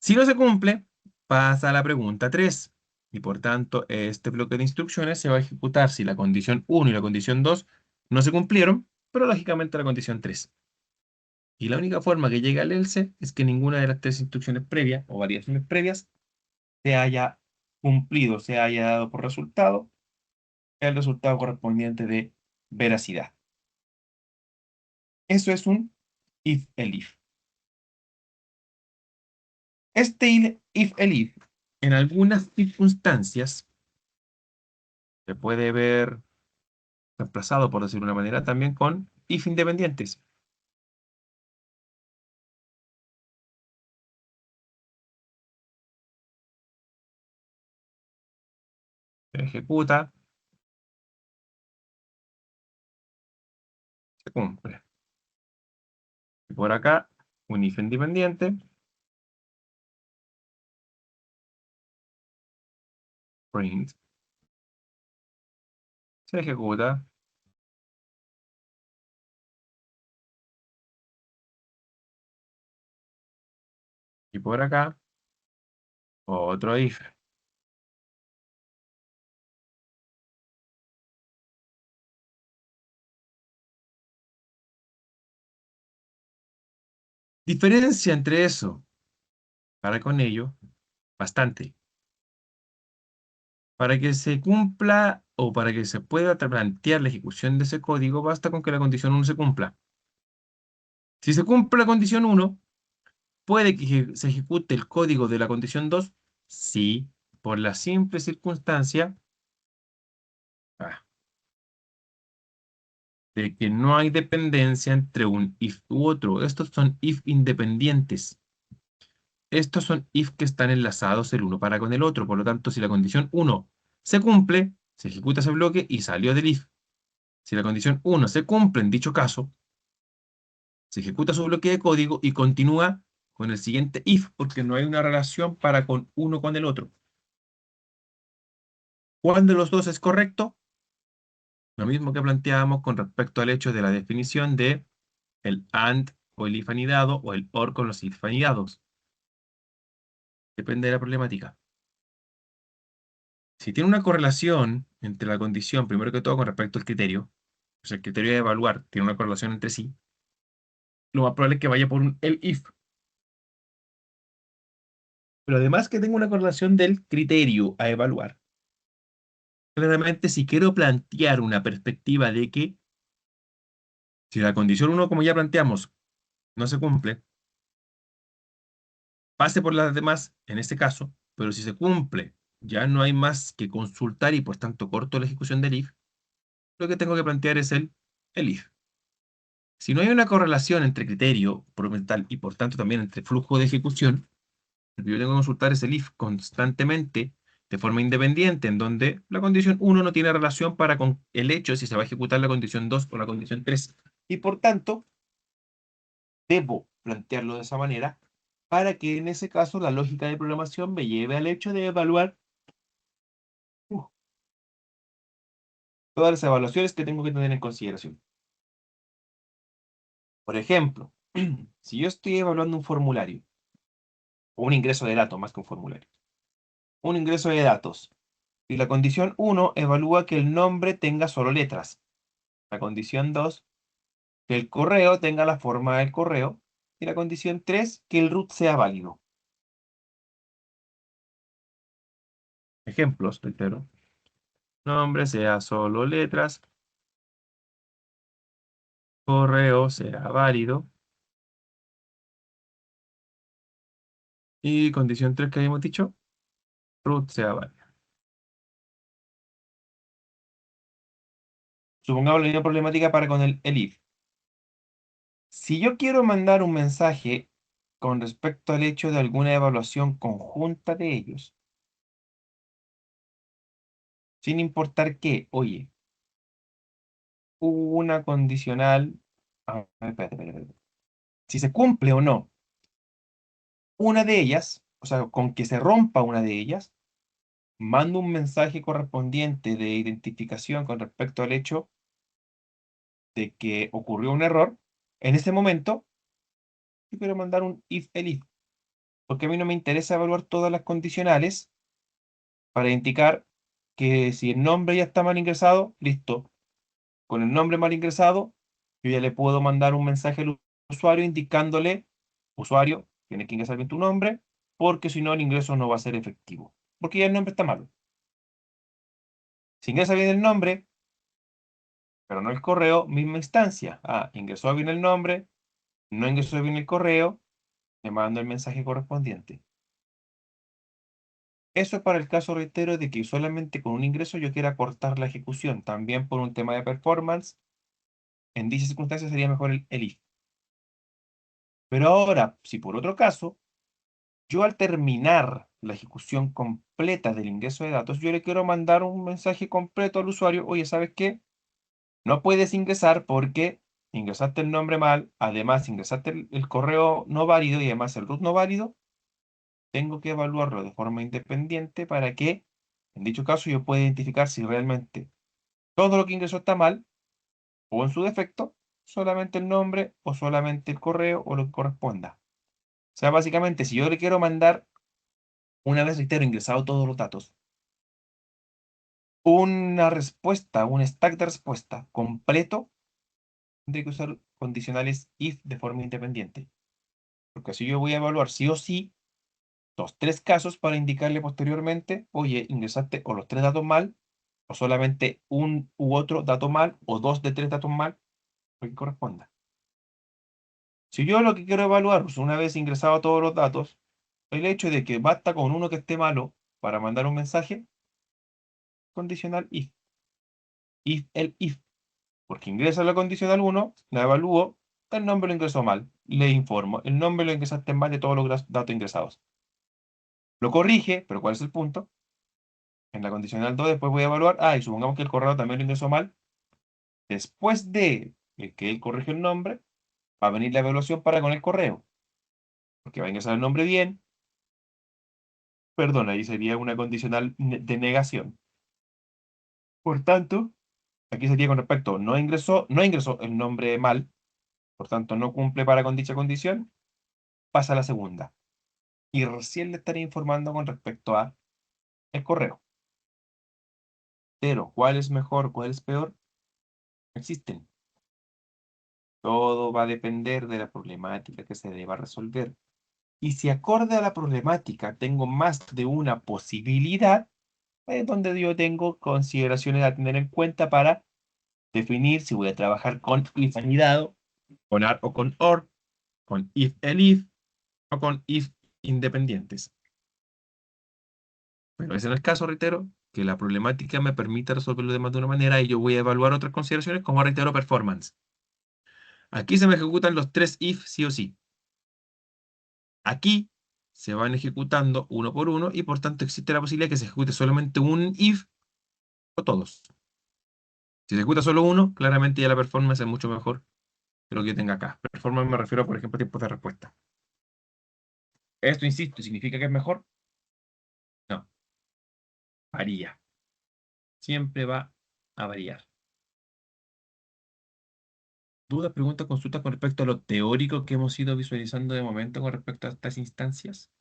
Si no se cumple, pasa a la pregunta 3. Y por tanto, este bloque de instrucciones se va a ejecutar si la condición 1 y la condición 2 no se cumplieron, pero lógicamente la condición 3. Y la única forma que llegue al else es que ninguna de las 3 instrucciones previas o variaciones previas se haya cumplido, se haya dado por resultado el resultado correspondiente de veracidad. Eso es un if-elif. Este if-elif, en algunas circunstancias, se puede ver reemplazado, por decirlo de una manera, también con if independientes. Se ejecuta, se cumple. Y por acá, un if independiente, print, se ejecuta, y por acá, otro if. Diferencia entre eso, para con ello, bastante. Para que se cumpla o para que se pueda plantear la ejecución de ese código, basta con que la condición 1 se cumpla. Si se cumple la condición 1, ¿Puede que se ejecute el código de la condición 2? Sí, por la simple circunstancia de que no hay dependencia entre un if u otro. Estos son if independientes. Estos son if que están enlazados el uno para con el otro. Por lo tanto, si la condición 1 se cumple, se ejecuta ese bloque y salió del if. Si la condición 1 se cumple en dicho caso, se ejecuta su bloque de código y continúa con el siguiente if, porque no hay una relación para con uno con el otro. ¿Cuál de los dos es correcto? Lo mismo que planteábamos con respecto al hecho de la definición de el AND o el if anidado o el OR con los if anidados. Depende de la problemática. Si tiene una correlación entre la condición, primero que todo con respecto al criterio, o sea, el criterio de evaluar tiene una correlación entre sí, lo más probable es que vaya por un el if. Pero además que tenga una correlación del criterio a evaluar. Claramente, si quiero plantear una perspectiva de que si la condición 1, como ya planteamos, no se cumple, pase por las demás en este caso, pero si se cumple, ya no hay más que consultar y por tanto corto la ejecución del if, lo que tengo que plantear es el if. Si no hay una correlación entre criterio procedimental y por tanto también entre flujo de ejecución, lo que yo tengo que consultar es el if constantemente de forma independiente, en donde la condición 1 no tiene relación para con el hecho de si se va a ejecutar la condición 2 o la condición 3. Y por tanto, debo plantearlo de esa manera para que en ese caso la lógica de programación me lleve al hecho de evaluar todas las evaluaciones que tengo que tener en consideración. Por ejemplo, si yo estoy evaluando un formulario, o un ingreso de datos más que un formulario, un ingreso de datos, y la condición 1 evalúa que el nombre tenga solo letras, la condición 2, que el correo tenga la forma del correo, y la condición 3, que el root sea válido. Ejemplos, reitero. Nombre sea solo letras, correo sea válido, y condición 3 que habíamos dicho, root sea válido. Supongamos la misma problemática para con el if. Si yo quiero mandar un mensaje con respecto al hecho de alguna evaluación conjunta de ellos, sin importar qué, oye, hubo una condicional, espérate. Si se cumple o no una de ellas, o sea, con que se rompa una de ellas, mando un mensaje correspondiente de identificación con respecto al hecho de que ocurrió un error. En ese momento, yo quiero mandar un if-elif, porque a mí no me interesa evaluar todas las condicionales para indicar que si el nombre ya está mal ingresado, listo. Con el nombre mal ingresado, yo ya le puedo mandar un mensaje al usuario indicándole, usuario, tienes que ingresar bien tu nombre, porque si no el ingreso no va a ser efectivo, porque ya el nombre está malo. Si ingresa bien el nombre, pero no el correo, misma instancia. Ingresó bien el nombre, no ingresó bien el correo, le mando el mensaje correspondiente. Eso es para el caso, reitero, de que solamente con un ingreso yo quiera cortar la ejecución. También por un tema de performance, en dichas circunstancias sería mejor el if. Pero ahora, si por otro caso, yo al terminar la ejecución completa del ingreso de datos, yo le quiero mandar un mensaje completo al usuario, oye, ¿sabes qué? No puedes ingresar porque ingresaste el nombre mal, además ingresaste el correo no válido y además el root no válido. Tengo que evaluarlo de forma independiente para que, en dicho caso, yo pueda identificar si realmente todo lo que ingresó está mal o en su defecto, solamente el nombre o solamente el correo o lo que corresponda. O sea, básicamente, si yo le quiero mandar, una vez reitero, ingresado todos los datos, una respuesta, un stack de respuesta completo, tendré que usar condicionales if de forma independiente. Porque así yo voy a evaluar sí o sí los tres casos para indicarle posteriormente, oye, ingresaste o los tres datos mal, o solamente un u otro dato mal, o dos de tres datos mal, lo que corresponda. Si yo lo que quiero evaluar, pues, una vez ingresado todos los datos, el hecho de que basta con uno que esté malo para mandar un mensaje, condicional if. El if. Porque ingresa la condicional 1, la evalúo, el nombre lo ingresó mal, le informo, el nombre lo ingresaste mal de todos los datos ingresados. Lo corrige, pero ¿cuál es el punto? En la condicional 2 después voy a evaluar, y supongamos que el correo también lo ingresó mal. Después de que él corrige el nombre, va a venir la evaluación para con el correo. Porque va a ingresar el nombre bien. Perdón, ahí sería una condicional de negación. Por tanto, aquí sería con respecto, no ingresó el nombre mal, por tanto no cumple para con dicha condición, pasa a la segunda. Y recién le estaré informando con respecto a el correo. Pero, ¿cuál es mejor? ¿Cuál es peor? No existen. Todo va a depender de la problemática que se deba resolver. Y si acorde a la problemática tengo más de una posibilidad, es donde yo tengo consideraciones a tener en cuenta para definir si voy a trabajar con if anidado, con AR o con OR, con if elif o con if independientes. Pero ese no es el caso, reitero, que la problemática me permita resolver lo demás de una manera y yo voy a evaluar otras consideraciones como, reitero, performance. Aquí se me ejecutan los 3 if sí o sí. Aquí se van ejecutando uno por uno y por tanto existe la posibilidad que se ejecute solamente un if o todos. Si se ejecuta solo uno, claramente ya la performance es mucho mejor que lo que yo tenga acá. Performance me refiero, por ejemplo, a tiempos de respuesta. Esto, insisto, ¿significa que es mejor? No. Varía. Siempre va a variar. ¿Dudas, preguntas, consultas con respecto a lo teórico que hemos ido visualizando de momento con respecto a estas instancias?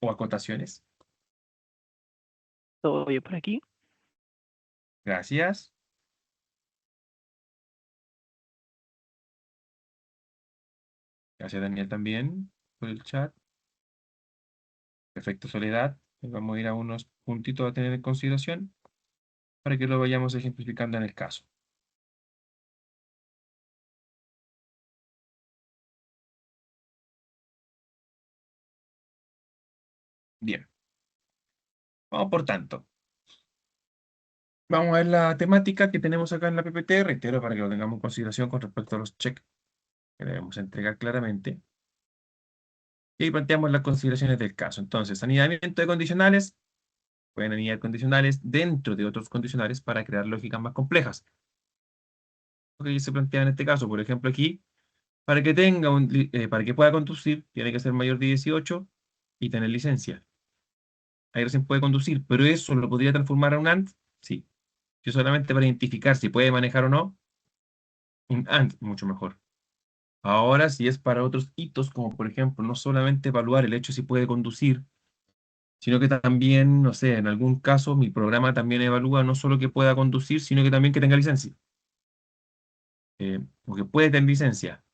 ¿O acotaciones? Todo bien por aquí. Gracias. Gracias, Daniel, también por el chat. Perfecto, Soledad. Vamos a ir a unos puntitos a tener en consideración para que lo vayamos ejemplificando en el caso. Bien. Vamos por tanto. Vamos a ver la temática que tenemos acá en la PPT, reitero, para que lo tengamos en consideración con respecto a los checks que debemos entregar claramente. Y ahí planteamos las consideraciones del caso. Entonces, anidamiento de condicionales. Pueden anidar condicionales dentro de otros condicionales para crear lógicas más complejas. Lo que se plantea en este caso, por ejemplo, aquí, para que para que pueda conducir, tiene que ser mayor de 18 y tener licencia. Ahí recién puede conducir, pero eso lo podría transformar a un AND, sí. Yo solamente para identificar si puede manejar o no, un AND, mucho mejor. Ahora, si es para otros hitos, como por ejemplo, no solamente evaluar el hecho si puede conducir, sino que también, no sé, en algún caso mi programa también evalúa no solo que pueda conducir, sino que también que tenga licencia. O que puede tener licencia.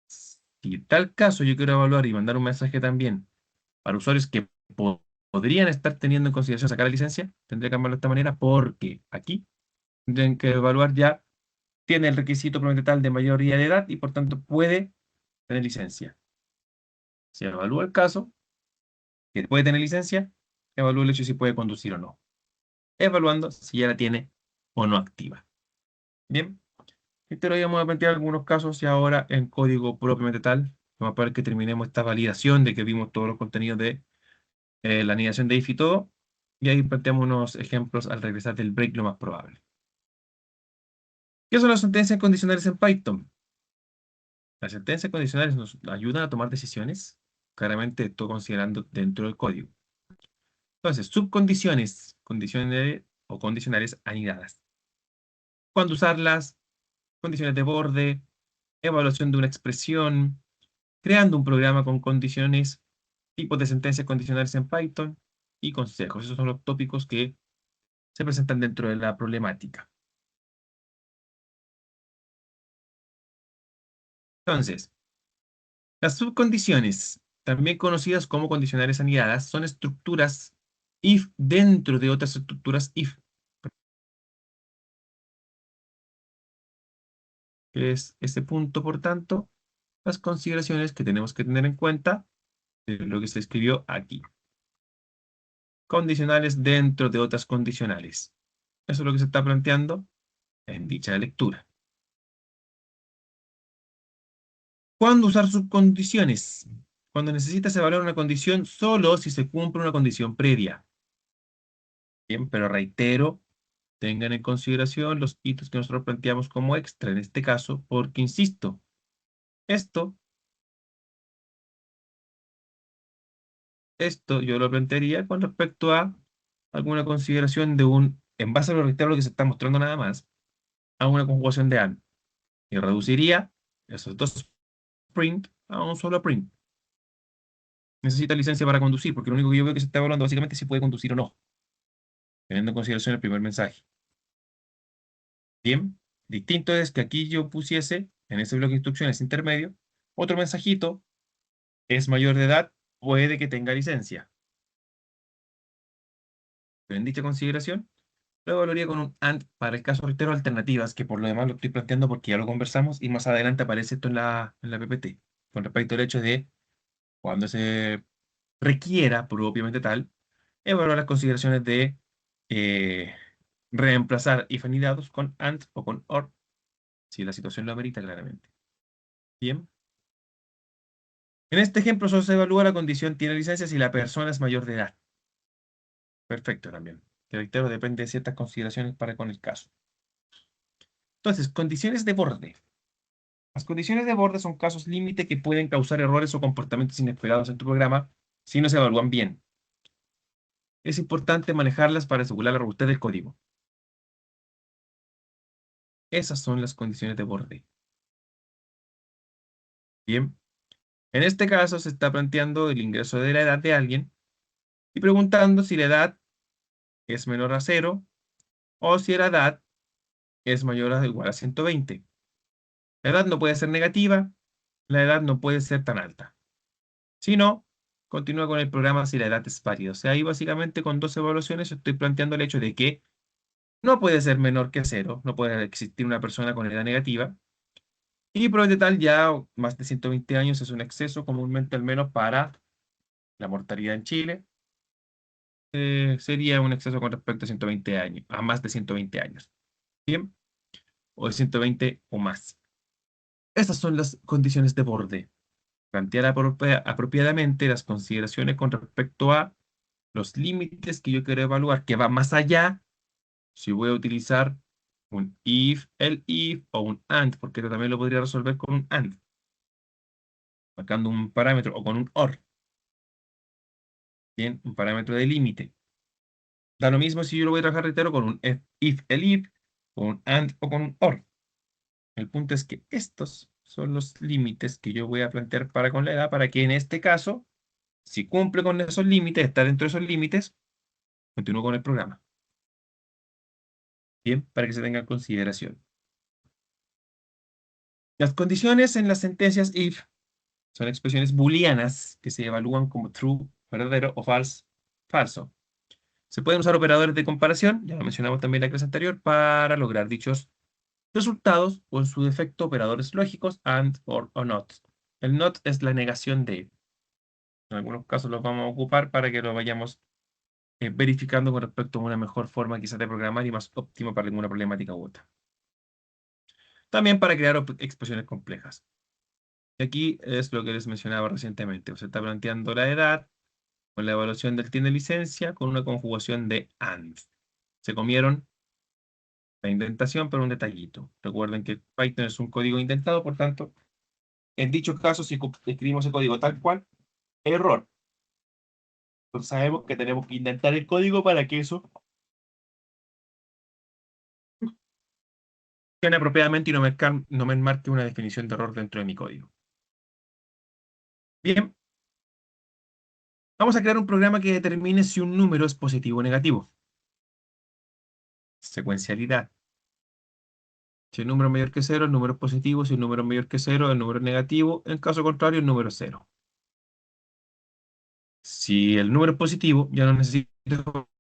Si en tal caso yo quiero evaluar y mandar un mensaje también para usuarios que podrían estar teniendo en consideración sacar la licencia, tendría que cambiarlo de esta manera porque aquí tendrían que evaluar ya tiene el requisito probablemente tal de mayoría de edad y por tanto puede tener licencia. Se evalúa el caso, que puede tener licencia, evalúa el hecho de si puede conducir o no. Evaluando si ya la tiene o no activa. Bien, pero ya vamos a plantear algunos casos y ahora en código propiamente tal. Vamos a ver que terminemos esta validación de que vimos todos los contenidos de la anidación de if y todo. Y ahí planteamos unos ejemplos al regresar del break lo más probable. ¿Qué son las sentencias condicionales en Python? Las sentencias condicionales nos ayudan a tomar decisiones, claramente todo considerando dentro del código. Entonces, subcondiciones, condiciones o condicionales anidadas. ¿Cuándo usarlas? Condiciones de borde, evaluación de una expresión, creando un programa con condiciones, tipos de sentencias condicionales en Python y consejos. Esos son los tópicos que se presentan dentro de la problemática. Entonces, las subcondiciones, también conocidas como condicionales anidadas, son estructuras if dentro de otras estructuras if. que es ese punto, por tanto, las consideraciones que tenemos que tener en cuenta de lo que se escribió aquí. Condicionales dentro de otras condicionales. Eso es lo que se está planteando en dicha lectura. ¿Cuándo usar subcondiciones? Cuando necesitas evaluar una condición solo si se cumple una condición previa. Bien, pero reitero, tengan en consideración los hitos que nosotros planteamos como extra en este caso, porque insisto, esto yo lo plantearía con respecto a alguna consideración de en base a lo reitero que se está mostrando nada más, a una conjugación de AND. Y reduciría esos dos print a un solo print. Necesita licencia para conducir, porque lo único que yo veo que se está evaluando básicamente es si puede conducir o no, teniendo en consideración el primer mensaje. Bien, distinto es que aquí yo pusiese, en ese bloque de instrucciones intermedio, otro mensajito, es mayor de edad, puede que tenga licencia. Pero en dicha consideración, lo evaluaría con un AND para el caso reitero alternativas, que por lo demás lo estoy planteando porque ya lo conversamos y más adelante aparece esto en la PPT, con respecto al hecho de cuando se requiera, propiamente tal, evaluar las consideraciones de reemplazar if anidados con AND o con OR, si la situación lo amerita claramente. Bien. En este ejemplo solo se evalúa la condición tiene licencia si la persona es mayor de edad. Perfecto también. Que reitero, depende de ciertas consideraciones para con el caso. Entonces, condiciones de borde. Las condiciones de borde son casos límite que pueden causar errores o comportamientos inesperados en tu programa si no se evalúan bien. Es importante manejarlas para asegurar la robustez del código. Esas son las condiciones de borde. Bien. En este caso se está planteando el ingreso de la edad de alguien y preguntando si la edad es menor a 0 o si la edad es mayor o igual a 120. La edad no puede ser negativa, la edad no puede ser tan alta. Si no, continúa con el programa si la edad es válida. O sea, ahí básicamente con dos evaluaciones estoy planteando el hecho de que no puede ser menor que 0, no puede existir una persona con edad negativa. Y por de tal, ya más de 120 años es un exceso, comúnmente al menos para la mortalidad en Chile. Sería un exceso con respecto a 120 años, a más de 120 años. Bien, o de 120 o más. Estas son las condiciones de borde. Plantear apropiadamente las consideraciones con respecto a los límites que yo quiero evaluar, que va más allá si voy a utilizar un if, el if o un AND, porque esto también lo podría resolver con un AND, marcando un parámetro o con un OR. Bien, un parámetro de límite. Da lo mismo si yo lo voy a trabajar, reitero, con un if, el if, con un AND o con un OR. El punto es que estos son los límites que yo voy a plantear para con la edad, para que en este caso, si cumple con esos límites, está dentro de esos límites, continúo con el programa. Bien, para que se tenga en consideración. Las condiciones en las sentencias if son expresiones booleanas que se evalúan como true, verdadero o false, falso. Se pueden usar operadores de comparación, ya lo mencionamos también en la clase anterior, para lograr dichos resultados o en su defecto operadores lógicos and, or o not. El not es la negación de. En algunos casos los vamos a ocupar para que lo vayamos verificando con respecto a una mejor forma quizás de programar y más óptima para alguna problemática u otra. También para crear expresiones complejas. Y aquí es lo que les mencionaba recientemente. Se está planteando la edad con la evaluación del tiene licencia con una conjugación de AND. Se comieron la indentación, pero un detallito. Recuerden que Python es un código indentado, por tanto, en dichos casos, si escribimos el código tal cual, error. Entonces sabemos que tenemos que indentar el código para que eso funcione apropiadamente y no me enmarque una definición de error dentro de mi código. Bien. Vamos a crear un programa que determine si un número es positivo o negativo. Secuencialidad. Si el número es mayor que 0, el número es positivo. Si el número es mayor que 0, el número es negativo. En caso contrario, el número es 0. Si el número es positivo, ya no necesito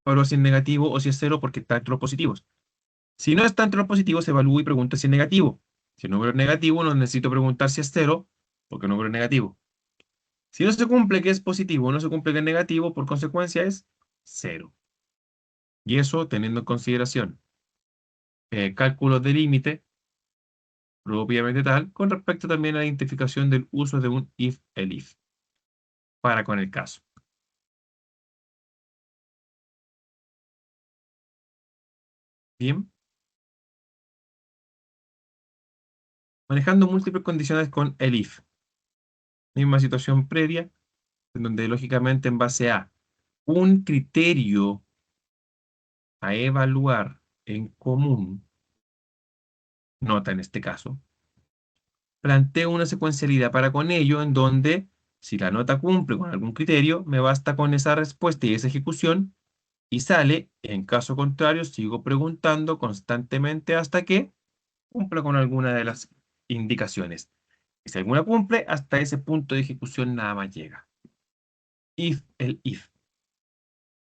evaluar si es negativo o si es 0 porque está entre los positivos. Si no está entre los positivos, se evalúa y pregunta si es negativo. Si el número es negativo, no necesito preguntar si es 0, porque el número es negativo. Si no se cumple que es positivo, no se cumple que es negativo, por consecuencia es 0. Y eso teniendo en consideración cálculos de límite, propiamente tal, con respecto también a la identificación del uso de un if-elif, para con el caso. Bien. Manejando múltiples condiciones con el if. Misma situación previa, en donde lógicamente en base a un criterio a evaluar en común, nota en este caso, planteo una secuencialidad para con ello en donde si la nota cumple con algún criterio, me basta con esa respuesta y esa ejecución y sale. En caso contrario, sigo preguntando constantemente hasta que cumpla con alguna de las indicaciones. Y si alguna cumple, hasta ese punto de ejecución nada más llega. El if.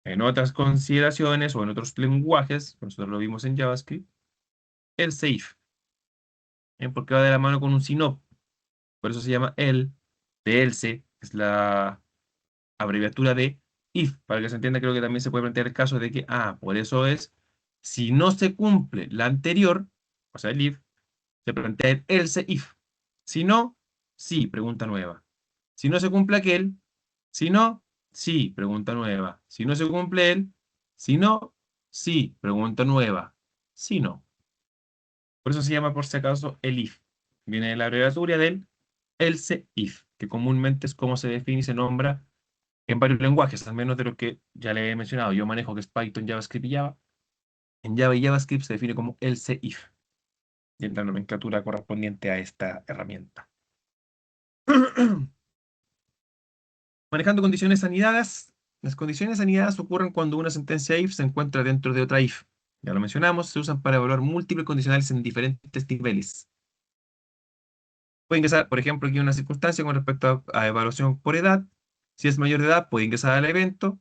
En otras consideraciones o en otros lenguajes, nosotros lo vimos en JavaScript, else if. Porque va de la mano con un sinop. Por eso se llama de else, es la abreviatura de if. Para que se entienda, creo que también se puede plantear el caso de que, por eso es, si no se cumple la anterior, o sea, el if, se plantea el else if. Si no, sí, pregunta nueva. Si no se cumple aquel, si no, sí, pregunta nueva. Si no se cumple él, si no, sí, pregunta nueva. Si no. Por eso se llama, por si acaso, el if. Viene de la abreviatura del else if, que comúnmente es como se define y se nombra en varios lenguajes, al menos de lo que ya le he mencionado. Yo manejo que es Python, JavaScript y Java. En Java y JavaScript se define como else if, y en la nomenclatura correspondiente a esta herramienta. Manejando condiciones anidadas. Las condiciones anidadas ocurren cuando una sentencia if se encuentra dentro de otra if. Ya lo mencionamos, se usan para evaluar múltiples condicionales en diferentes niveles. Puede ingresar, por ejemplo, aquí una circunstancia con respecto a evaluación por edad. Si es mayor de edad, puede ingresar al evento.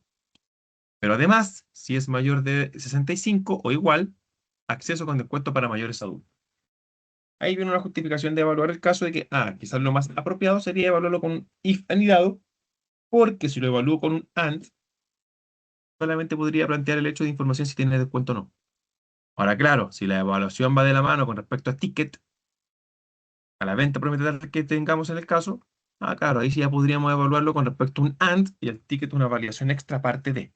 Pero además, si es mayor de 65 o igual, acceso con descuento para mayores adultos. Ahí viene una justificación de evaluar el caso de que, quizás lo más apropiado sería evaluarlo con un if anidado, porque si lo evalúo con un AND, solamente podría plantear el hecho de información si tiene descuento o no. Ahora, claro, si la evaluación va de la mano con respecto a ticket, a la venta prometida que tengamos en el caso, claro, ahí sí ya podríamos evaluarlo con respecto a un AND y el ticket una validación extra parte de.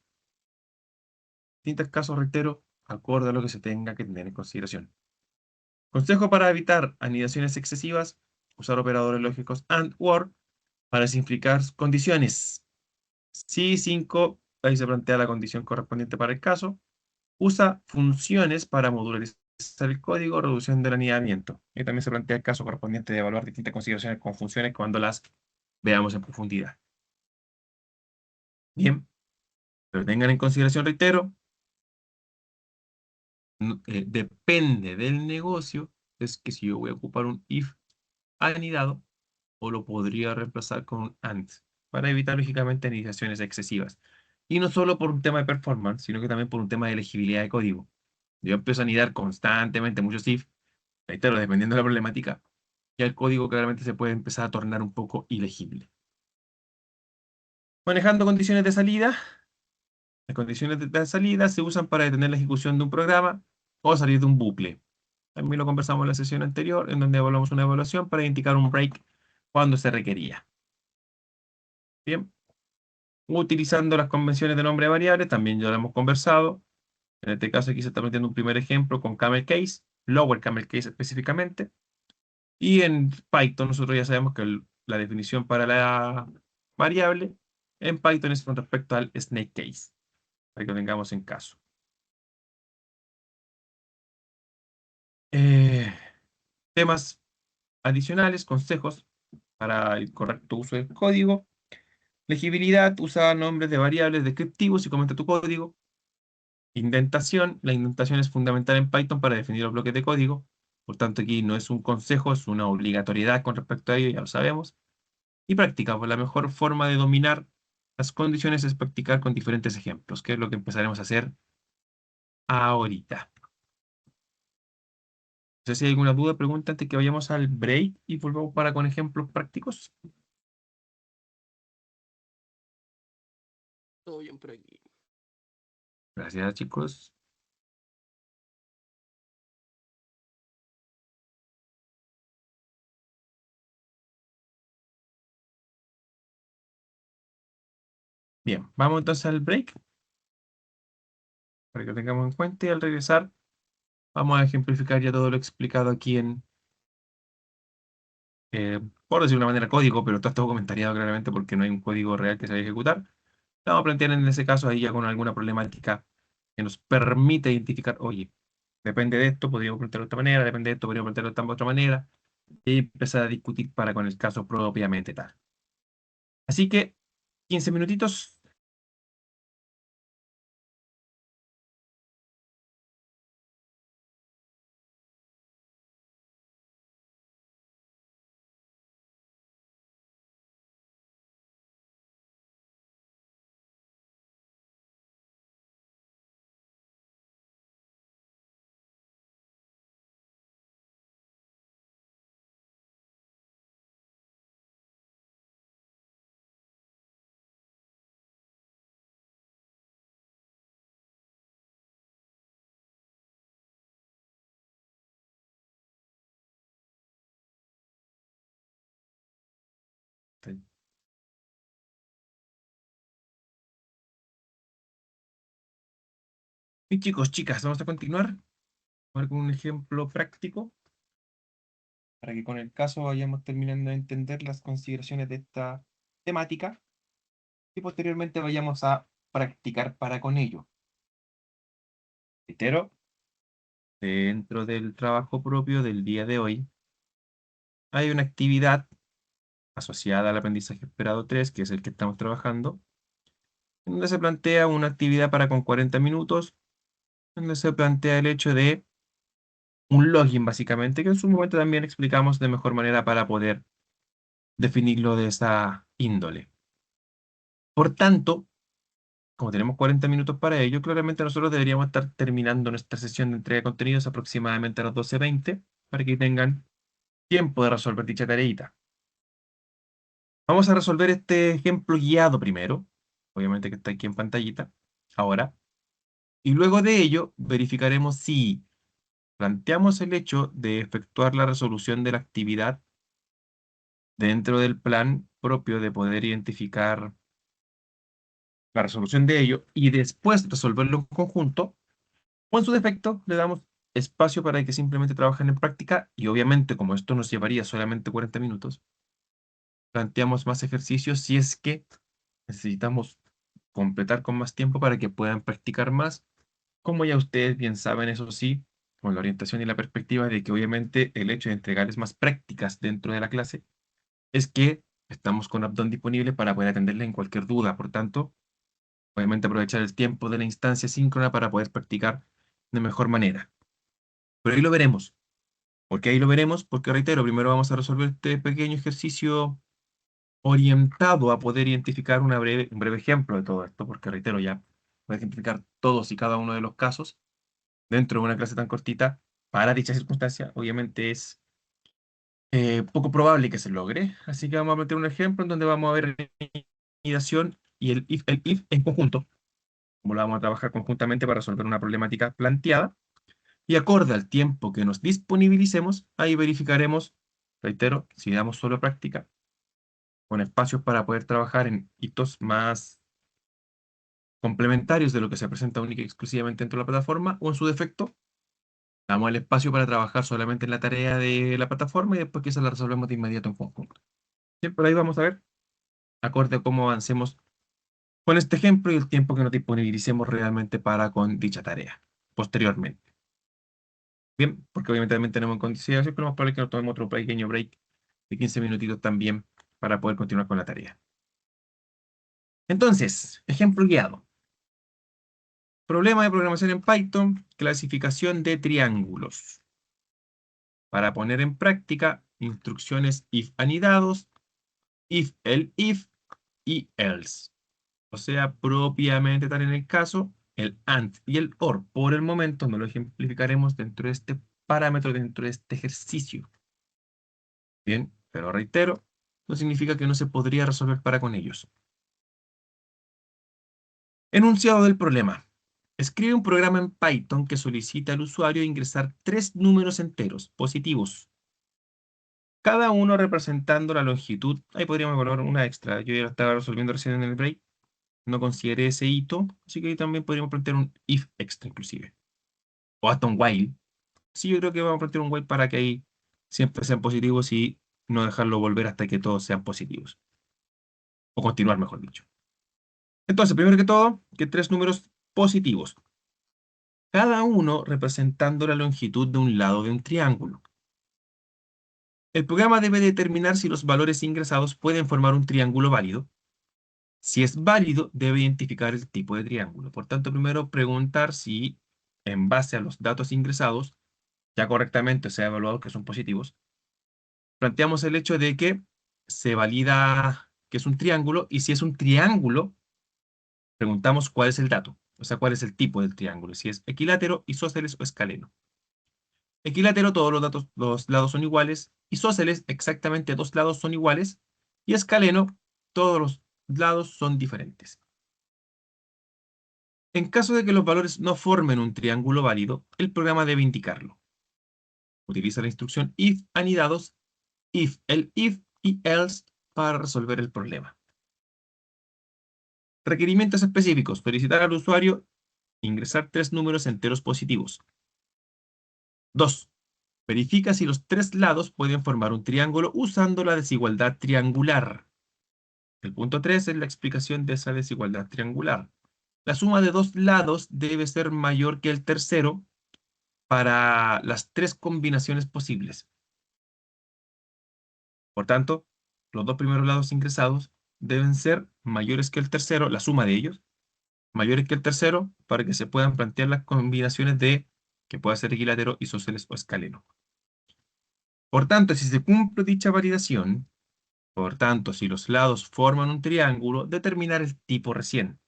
Distintos casos, reitero, acorde a lo que se tenga que tener en consideración. Consejo para evitar anidaciones excesivas: usar operadores lógicos AND, OR para simplificar condiciones. Si 5, ahí se plantea la condición correspondiente para el caso. Usa funciones para modularizar el código, reduciendo el anidamiento. Y también se plantea el caso correspondiente de evaluar distintas consideraciones con funciones cuando las veamos en profundidad. Bien, pero tengan en consideración, reitero, depende del negocio, es que si yo voy a ocupar un if anidado o lo podría reemplazar con un AND, para evitar lógicamente anidaciones excesivas. Y no solo por un tema de performance, sino que también por un tema de legibilidad de código. Yo empiezo a anidar constantemente muchos if, reitero, dependiendo de la problemática, ya el código claramente se puede empezar a tornar un poco ilegible. Manejando condiciones de salida. Las condiciones de salida se usan para detener la ejecución de un programa o salir de un bucle. También lo conversamos en la sesión anterior, en donde evaluamos una evaluación para indicar un break cuando se requería. Bien. Utilizando las convenciones de nombre de variables, también ya lo hemos conversado. En este caso aquí se está metiendo un primer ejemplo con camel case, lower camel case específicamente. Y en Python nosotros ya sabemos que la definición para la variable en Python es con respecto al snake case, para que lo tengamos en caso. Temas adicionales, consejos para el correcto uso del código. Legibilidad: usa nombres de variables descriptivos y comenta tu código. Indentación: la indentación es fundamental en Python para definir los bloques de código. Por tanto, aquí no es un consejo, es una obligatoriedad con respecto a ello, ya lo sabemos. Y práctica: pues la mejor forma de dominar las condiciones es practicar con diferentes ejemplos, que es lo que empezaremos a hacer ahorita. sé si hay alguna duda, pregunta antes que vayamos al break y volvamos para con ejemplos prácticos. Todo bien por aquí. Gracias, chicos. Bien, vamos entonces al break para que lo tengamos en cuenta y al regresar vamos a ejemplificar ya todo lo explicado aquí en, por decir de una manera, código, pero está todo comentariado claramente porque no hay un código real que se vaya a ejecutar. Lo vamos a plantear en ese caso ahí ya con alguna problemática que nos permite identificar, oye, depende de esto, podríamos plantearlo de esta manera, depende de esto, podríamos plantearlo de esta otra manera, y empezar a discutir para con el caso propiamente tal. Así que, 15 minutitos. Y chicos, chicas, vamos a continuar con un ejemplo práctico para que con el caso vayamos terminando de entender las consideraciones de esta temática y posteriormente vayamos a practicar para con ello. Reitero, dentro del trabajo propio del día de hoy hay una actividad asociada al aprendizaje esperado 3, que es el que estamos trabajando, en donde se plantea una actividad para con 40 minutos, donde se plantea el hecho de un login básicamente, que en su momento también explicamos de mejor manera para poder definirlo de esa índole. Por tanto, como tenemos 40 minutos para ello, claramente nosotros deberíamos estar terminando nuestra sesión de entrega de contenidos aproximadamente a las 12:20 para que tengan tiempo de resolver dicha tareita. Vamos a resolver este ejemplo guiado primero, obviamente que está aquí en pantallita, ahora, y luego de ello verificaremos si planteamos el hecho de efectuar la resolución de la actividad dentro del plan propio de poder identificar la resolución de ello y después resolverlo en conjunto, o en su defecto le damos espacio para que simplemente trabajen en práctica y obviamente como esto nos llevaría solamente 40 minutos, planteamos más ejercicios si es que necesitamos completar con más tiempo para que puedan practicar más. Como ya ustedes bien saben, eso sí, con la orientación y la perspectiva de que obviamente el hecho de entregarles más prácticas dentro de la clase es que estamos con Abdon disponible para poder atenderles en cualquier duda. Por tanto, obviamente aprovechar el tiempo de la instancia síncrona para poder practicar de mejor manera. Pero ahí lo veremos. ¿Por qué ahí lo veremos? Porque reitero, primero vamos a resolver este pequeño ejercicio orientado a poder identificar un breve ejemplo de todo esto, porque reitero, ya voy a ejemplificar todos y cada uno de los casos dentro de una clase tan cortita para dicha circunstancia, obviamente es poco probable que se logre. Así que vamos a meter un ejemplo en donde vamos a ver validación y el if en conjunto, como lo vamos a trabajar conjuntamente para resolver una problemática planteada. Y acorde al tiempo que nos disponibilicemos, ahí verificaremos, reitero, si damos solo práctica, con espacios para poder trabajar en hitos más complementarios de lo que se presenta única y exclusivamente dentro de la plataforma, o en su defecto, damos el espacio para trabajar solamente en la tarea de la plataforma y después que esa la resolvemos de inmediato en conjunto. Bien, por ahí vamos a ver, acorde a cómo avancemos con este ejemplo y el tiempo que nos disponibilicemos realmente para con dicha tarea, posteriormente. Bien, porque obviamente también tenemos en consideración, pero más probable que nos tomemos otro pequeño break de 15 minutitos también para poder continuar con la tarea. Entonces, ejemplo guiado. Problema de programación en Python, clasificación de triángulos. Para poner en práctica, instrucciones if anidados, if, el if y else. O sea, propiamente tal en el caso, el AND y el OR. Por el momento no lo ejemplificaremos dentro de este parámetros dentro de este ejercicio. Bien, pero reitero, no significa que no se podría resolver para con ellos. Enunciado del problema. Escribe un programa en Python que solicita al usuario ingresar 3 números enteros positivos, cada uno representando la longitud. Ahí podríamos evaluar una extra. Yo ya lo estaba resolviendo recién en el break. No consideré ese hito, así que ahí también podríamos plantear un if extra inclusive. O hasta un while. Sí, yo creo que vamos a plantear un while para que ahí siempre sean positivos y no dejarlo volver hasta que todos sean positivos. O continuar, mejor dicho. Entonces, primero que todo, que 3 números positivos, cada uno representando la longitud de un lado de un triángulo. El programa debe determinar si los valores ingresados pueden formar un triángulo válido. Si es válido, debe identificar el tipo de triángulo. Por tanto, primero preguntar si, en base a los datos ingresados, ya correctamente se ha evaluado que son positivos, planteamos el hecho de que se valida que es un triángulo, y si es un triángulo, preguntamos cuál es el dato, o sea, cuál es el tipo del triángulo, si es equilátero, isósceles o escaleno. Equilátero, todos los lados son iguales, isósceles, exactamente 2 lados son iguales, y escaleno, todos los lados son diferentes. En caso de que los valores no formen un triángulo válido, el programa debe indicarlo. Utiliza la instrucción if anidados, if, el if y else para resolver el problema. Requerimientos específicos. Solicitar al usuario ingresar 3 números enteros positivos. 2. Verifica si los 3 lados pueden formar un triángulo usando la desigualdad triangular. El punto 3 es la explicación de esa desigualdad triangular. La suma de 2 lados debe ser mayor que el tercero para las 3 combinaciones posibles. Por tanto, los 2 primeros lados ingresados deben ser mayores que el tercero, la suma de ellos, mayores que el tercero, para que se puedan plantear las combinaciones de que pueda ser equilátero, isósceles o escaleno. Por tanto, si se cumple dicha validación, por tanto, si los lados forman un triángulo, determinar el tipo recién.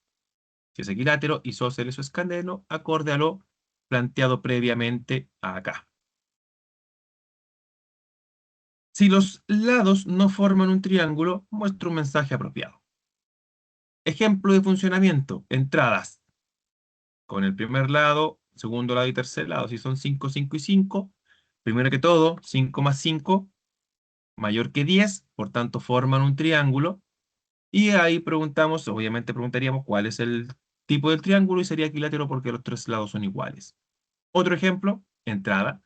Si es equilátero, isósceles o escaleno, acorde a lo planteado previamente acá. Si los lados no forman un triángulo, muestra un mensaje apropiado. Ejemplo de funcionamiento. Entradas. Con el primer lado, segundo lado y tercer lado. Si son 5, 5 y 5, primero que todo, 5 más 5, mayor que 10, por tanto forman un triángulo. Y ahí preguntamos, obviamente preguntaríamos cuál es el tipo del triángulo y sería equilátero porque los 3 lados son iguales. Otro ejemplo, entrada.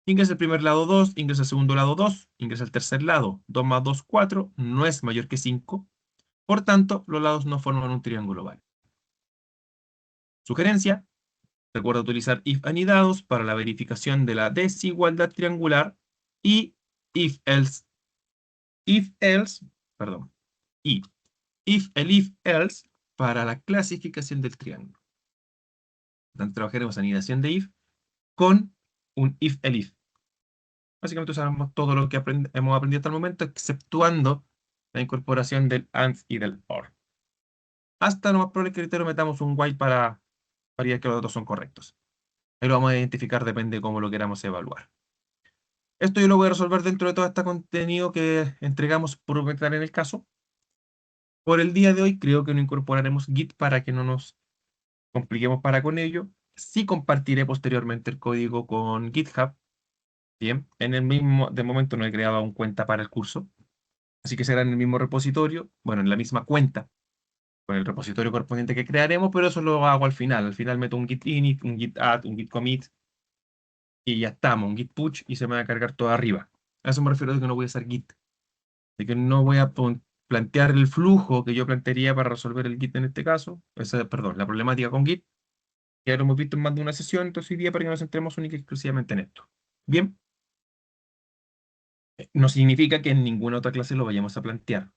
Ingresa el primer lado 2, ingresa el segundo lado 2, ingresa el tercer lado. 2 más 2, 4, no es mayor que 5. Por tanto, los lados no forman un triángulo válido. Sugerencia, recuerda utilizar if anidados para la verificación de la desigualdad triangular y if else, perdón, y if else para la clasificación del triángulo. Entonces trabajaremos anidación de if con un if elif. Básicamente usamos todo lo que hemos aprendido hasta el momento, exceptuando la incorporación del AND y del OR. Hasta lo más probable que ahorita metamos un while para validar que los datos son correctos. Ahí lo vamos a identificar, depende de cómo lo queramos evaluar. Esto yo lo voy a resolver dentro de todo este contenido que entregamos por meter en el caso. Por el día de hoy creo que no incorporaremos Git para que no nos compliquemos para con ello. Sí compartiré posteriormente el código con GitHub. Bien, de momento no he creado aún cuenta para el curso. Así que será en el mismo repositorio, bueno, en la misma cuenta, con el repositorio correspondiente que crearemos, pero eso lo hago al final. Al final meto un git init, un git add, un git commit, y ya estamos, un git push, y se me va a cargar todo arriba. A eso me refiero de que no voy a hacer git, de que no voy a plantear el flujo que yo plantearía para resolver el git en este caso, perdón, la problemática con git, que ya lo hemos visto en más de una sesión, entonces hoy día para que nos centremos única y exclusivamente en esto. Bien, no significa que en ninguna otra clase lo vayamos a plantear.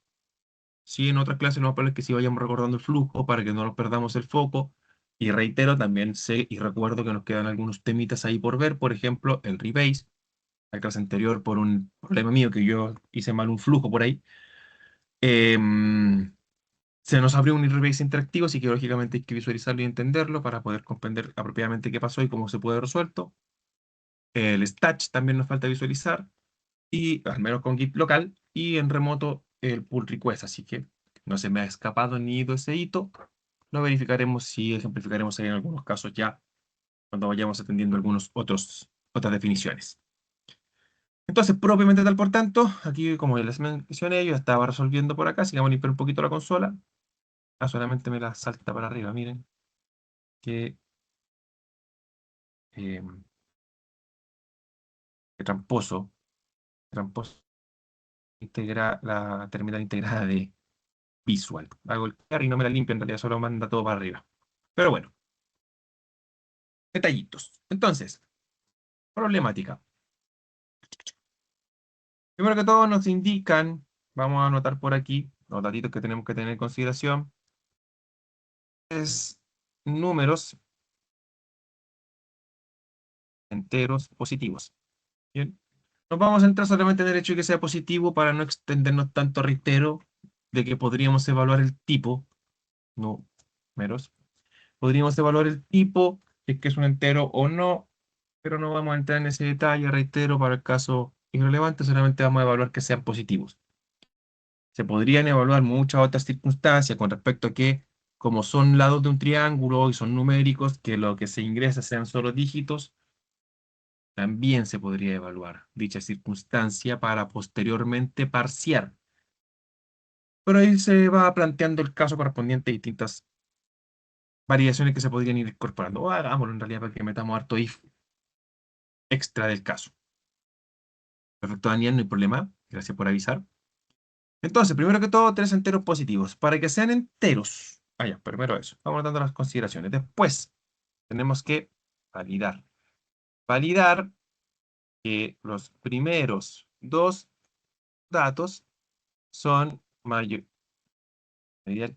Sí, en otras clases nos vale que si vayamos recordando el flujo para que no nos perdamos el foco. Y reitero, también sé y recuerdo que nos quedan algunos temitas ahí por ver. Por ejemplo, el rebase. La clase anterior, por un problema mío que yo hice mal un flujo por ahí, se nos abrió un rebase interactivo, así que lógicamente hay que visualizarlo y entenderlo para poder comprender apropiadamente qué pasó y cómo se puede resuelto. El stats también nos falta visualizar, y al menos con Git local, y en remoto el pull request, así que no se me ha escapado ni ido ese hito. Lo verificaremos y ejemplificaremos ahí en algunos casos ya, cuando vayamos atendiendo otras definiciones. Entonces, propiamente tal, por tanto, aquí como ya les mencioné, yo estaba resolviendo por acá, así que vamos a limpiar un poquito la consola. Ah, solamente me la salta para arriba, miren. Qué, eh, qué tramposo. Tramposo. Integra la terminal integrada de Visual. Hago el carry y no me la limpia, en realidad solo manda todo para arriba. Pero bueno, detallitos. Entonces, problemática. Primero que todo nos indican, vamos a anotar por aquí, los datitos que tenemos que tener en consideración, es números enteros positivos. Bien. Nos vamos a centrar solamente en el hecho de que sea positivo para no extendernos tanto, reitero, de que podríamos evaluar el tipo, números. Podríamos evaluar el tipo, si es que es un entero o no, pero no vamos a entrar en ese detalle, reitero, para el caso irrelevante, solamente vamos a evaluar que sean positivos. Se podrían evaluar muchas otras circunstancias con respecto a que, como son lados de un triángulo y son numéricos, que lo que se ingresa sean solo dígitos, también se podría evaluar dicha circunstancia para posteriormente parciar. Pero ahí se va planteando el caso correspondiente a distintas variaciones que se podrían ir incorporando. O hagámoslo en realidad para que metamos harto if extra del caso. Perfecto, Daniel, no hay problema. Gracias por avisar. Entonces, primero que todo, tres enteros positivos. Para que sean enteros. Ya, primero eso. Vamos dando las consideraciones. Después, tenemos que validar. Validar que los primeros dos datos son mayor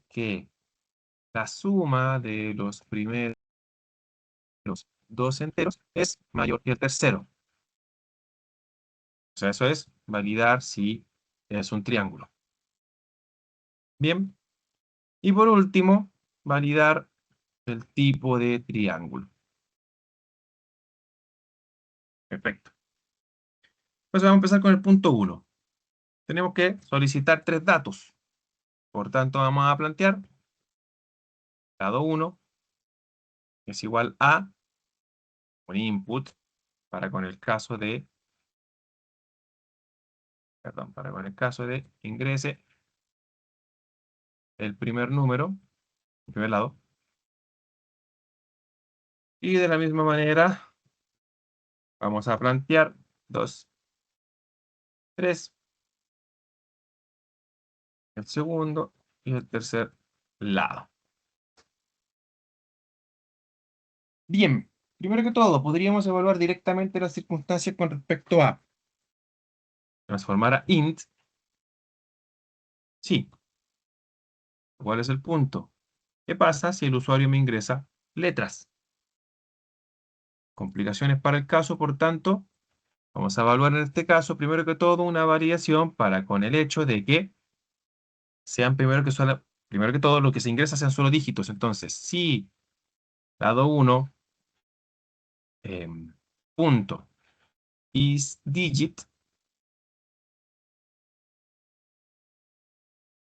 que la suma de los primeros dos enteros es mayor que el tercero. O sea, eso es validar si es un triángulo. Bien. Y por último, validar el tipo de triángulo. Perfecto. Pues vamos a empezar con el punto 1. Tenemos que solicitar tres datos. Por tanto, vamos a plantear dado 1 es igual a un input para con el caso de, para con el caso de ingrese el primer número, el primer lado. Y de la misma manera, vamos a plantear 2, 3, el segundo y el tercer lado. Bien, primero que todo, podríamos evaluar directamente las circunstancias con respecto a transformar a int. Sí. ¿Cuál es el punto? ¿Qué pasa si el usuario me ingresa letras? Complicaciones para el caso, por tanto, vamos a evaluar en este caso, primero que todo, una variación para con el hecho de que sean primero que todo, lo que se ingresa sean solo dígitos. Entonces, si dado 1, punto is digit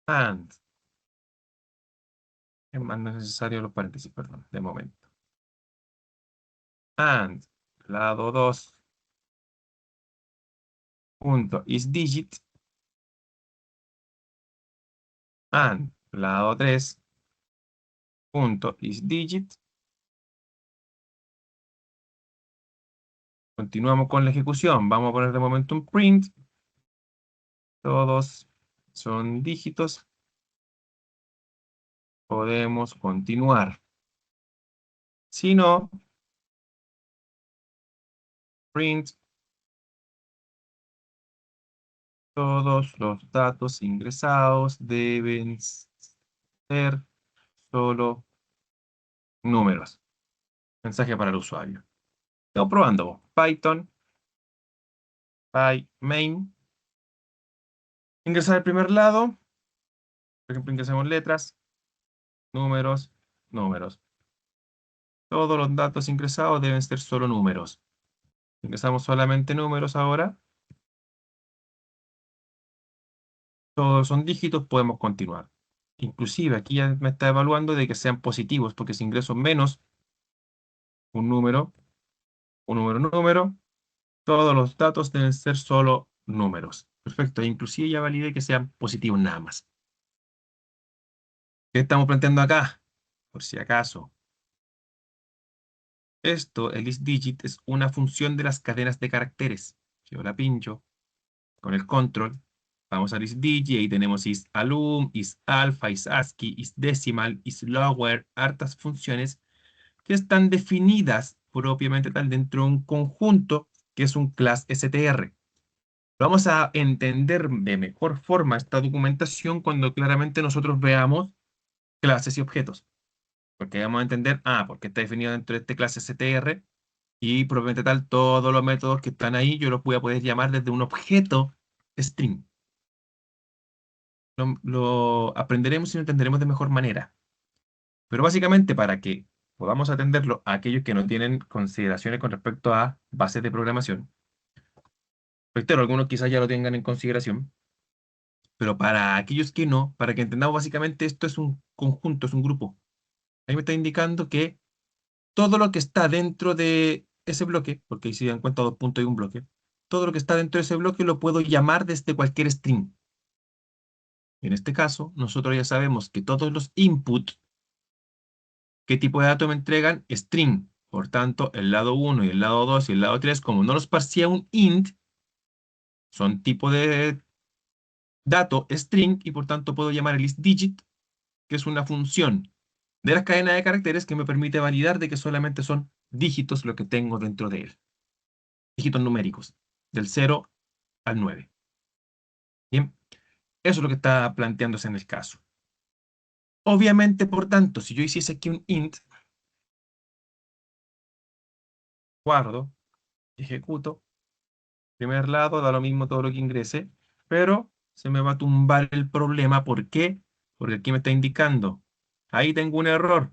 and, es más necesario los paréntesis, perdón, de momento. And, lado 2, punto is digit and, lado 3, punto is digit. Continuamos con la ejecución. Vamos a poner de momento un print. Todos son dígitos. Podemos continuar. Si no, print todos los datos ingresados deben ser solo números. Mensaje para el usuario. Estamos probando. Python, PyMain. Ingresar al primer lado. Por ejemplo, ingresamos letras, números, números. Todos los datos ingresados deben ser solo números. Ingresamos solamente números ahora. Todos son dígitos, podemos continuar. Inclusive aquí ya me está evaluando de que sean positivos, porque si ingreso menos un número, todos los datos deben ser solo números. Perfecto, inclusive ya validé que sean positivos nada más. ¿Qué estamos planteando acá? Por si acaso. Esto, el isDigit, es una función de las cadenas de caracteres. Yo la pincho con el control. Vamos al isDigit y ahí tenemos isAlum, isAlpha, isASCII, isDecimal, isLower, hartas funciones que están definidas propiamente tal dentro de un conjunto que es un class str. Vamos a entender de mejor forma esta documentación cuando claramente nosotros veamos clases y objetos. Porque vamos a entender, porque está definido dentro de este clase str y propiamente tal, todos los métodos que están ahí yo los voy a poder llamar desde un objeto string. Lo aprenderemos y lo entenderemos de mejor manera. Pero básicamente para que podamos atenderlo a aquellos que no tienen consideraciones con respecto a bases de programación, reitero, algunos quizás ya lo tengan en consideración, pero para aquellos que no, para que entendamos básicamente esto es un conjunto, es un grupo. Ahí me está indicando que todo lo que está dentro de ese bloque, porque ahí se dan cuenta 2 puntos y un bloque, todo lo que está dentro de ese bloque lo puedo llamar desde cualquier string. En este caso, nosotros ya sabemos que todos los input, ¿qué tipo de dato me entregan? String. Por tanto, el lado 1 y el lado 2 y el lado 3, como no los parsía un int, son tipo de dato string y por tanto puedo llamar el isDigit, que es una función de las cadenas de caracteres que me permite validar de que solamente son dígitos lo que tengo dentro de él. Dígitos numéricos, del 0 al 9. Bien, eso es lo que está planteándose en el caso. Obviamente, por tanto, si yo hiciese aquí un int, guardo, ejecuto, primer lado, da lo mismo todo lo que ingrese, pero se me va a tumbar el problema. ¿Por qué? Porque aquí me está indicando, ahí tengo un error.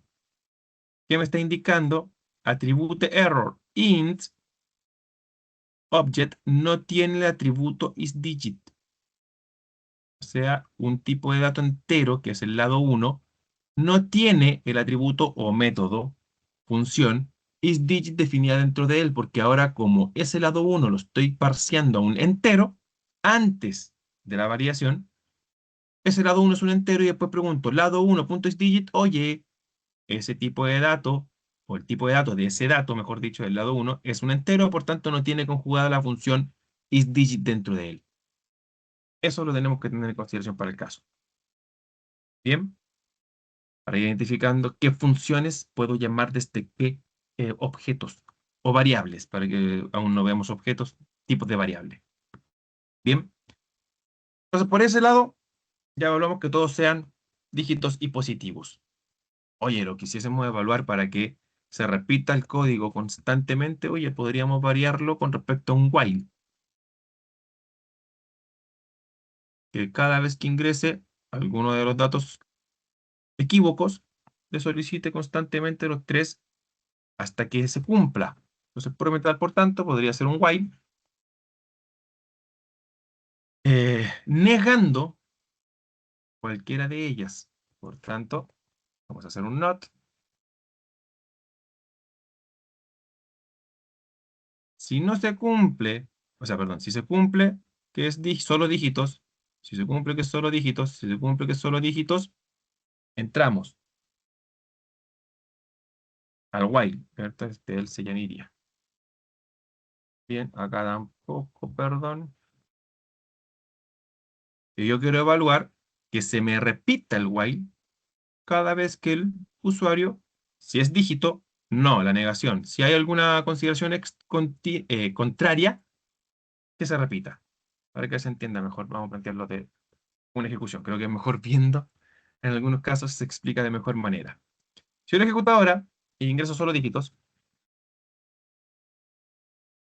¿Qué me está indicando? Atribute error. Int object no tiene el atributo isDigit. O sea, un tipo de dato entero, que es el lado 1, no tiene el atributo o método, función, isDigit definida dentro de él, porque ahora como ese lado 1 lo estoy parseando a un entero, antes de la variación, ese lado 1 es un entero y después pregunto, lado 1.isDigit, oye, ese tipo de dato, o el tipo de dato de ese dato, mejor dicho, del lado 1, es un entero, por tanto no tiene conjugada la función isDigit dentro de él. Eso lo tenemos que tener en consideración para el caso. Bien, para ir identificando qué funciones puedo llamar desde qué objetos o variables, para que aún no veamos objetos, tipos de variable. Bien, entonces por ese lado ya hablamos que todos sean dígitos y positivos. Oye, lo quisiésemos evaluar para que se repita el código constantemente, oye, podríamos variarlo con respecto a un while. Que cada vez que ingrese alguno de los datos equívocos, le solicite constantemente los 3 hasta que se cumpla. Entonces, por tanto, podría ser un while negando cualquiera de ellas. Por tanto, vamos a hacer un not. Si no se cumple, o sea, perdón, si se cumple que es solo dígitos, si se cumple que es solo dígitos, si se cumple que es solo dígitos, entramos al while, ¿cierto? Él se llamaría. Bien, acá tampoco, perdón. Y yo quiero evaluar que se me repita el while cada vez que el usuario, si es dígito, no, la negación. Si hay alguna consideración contraria, que se repita. Para que se entienda mejor, vamos a plantearlo de una ejecución. Creo que es mejor viendo, en algunos casos se explica de mejor manera. Si yo lo ejecuto ahora y ingreso solo dígitos,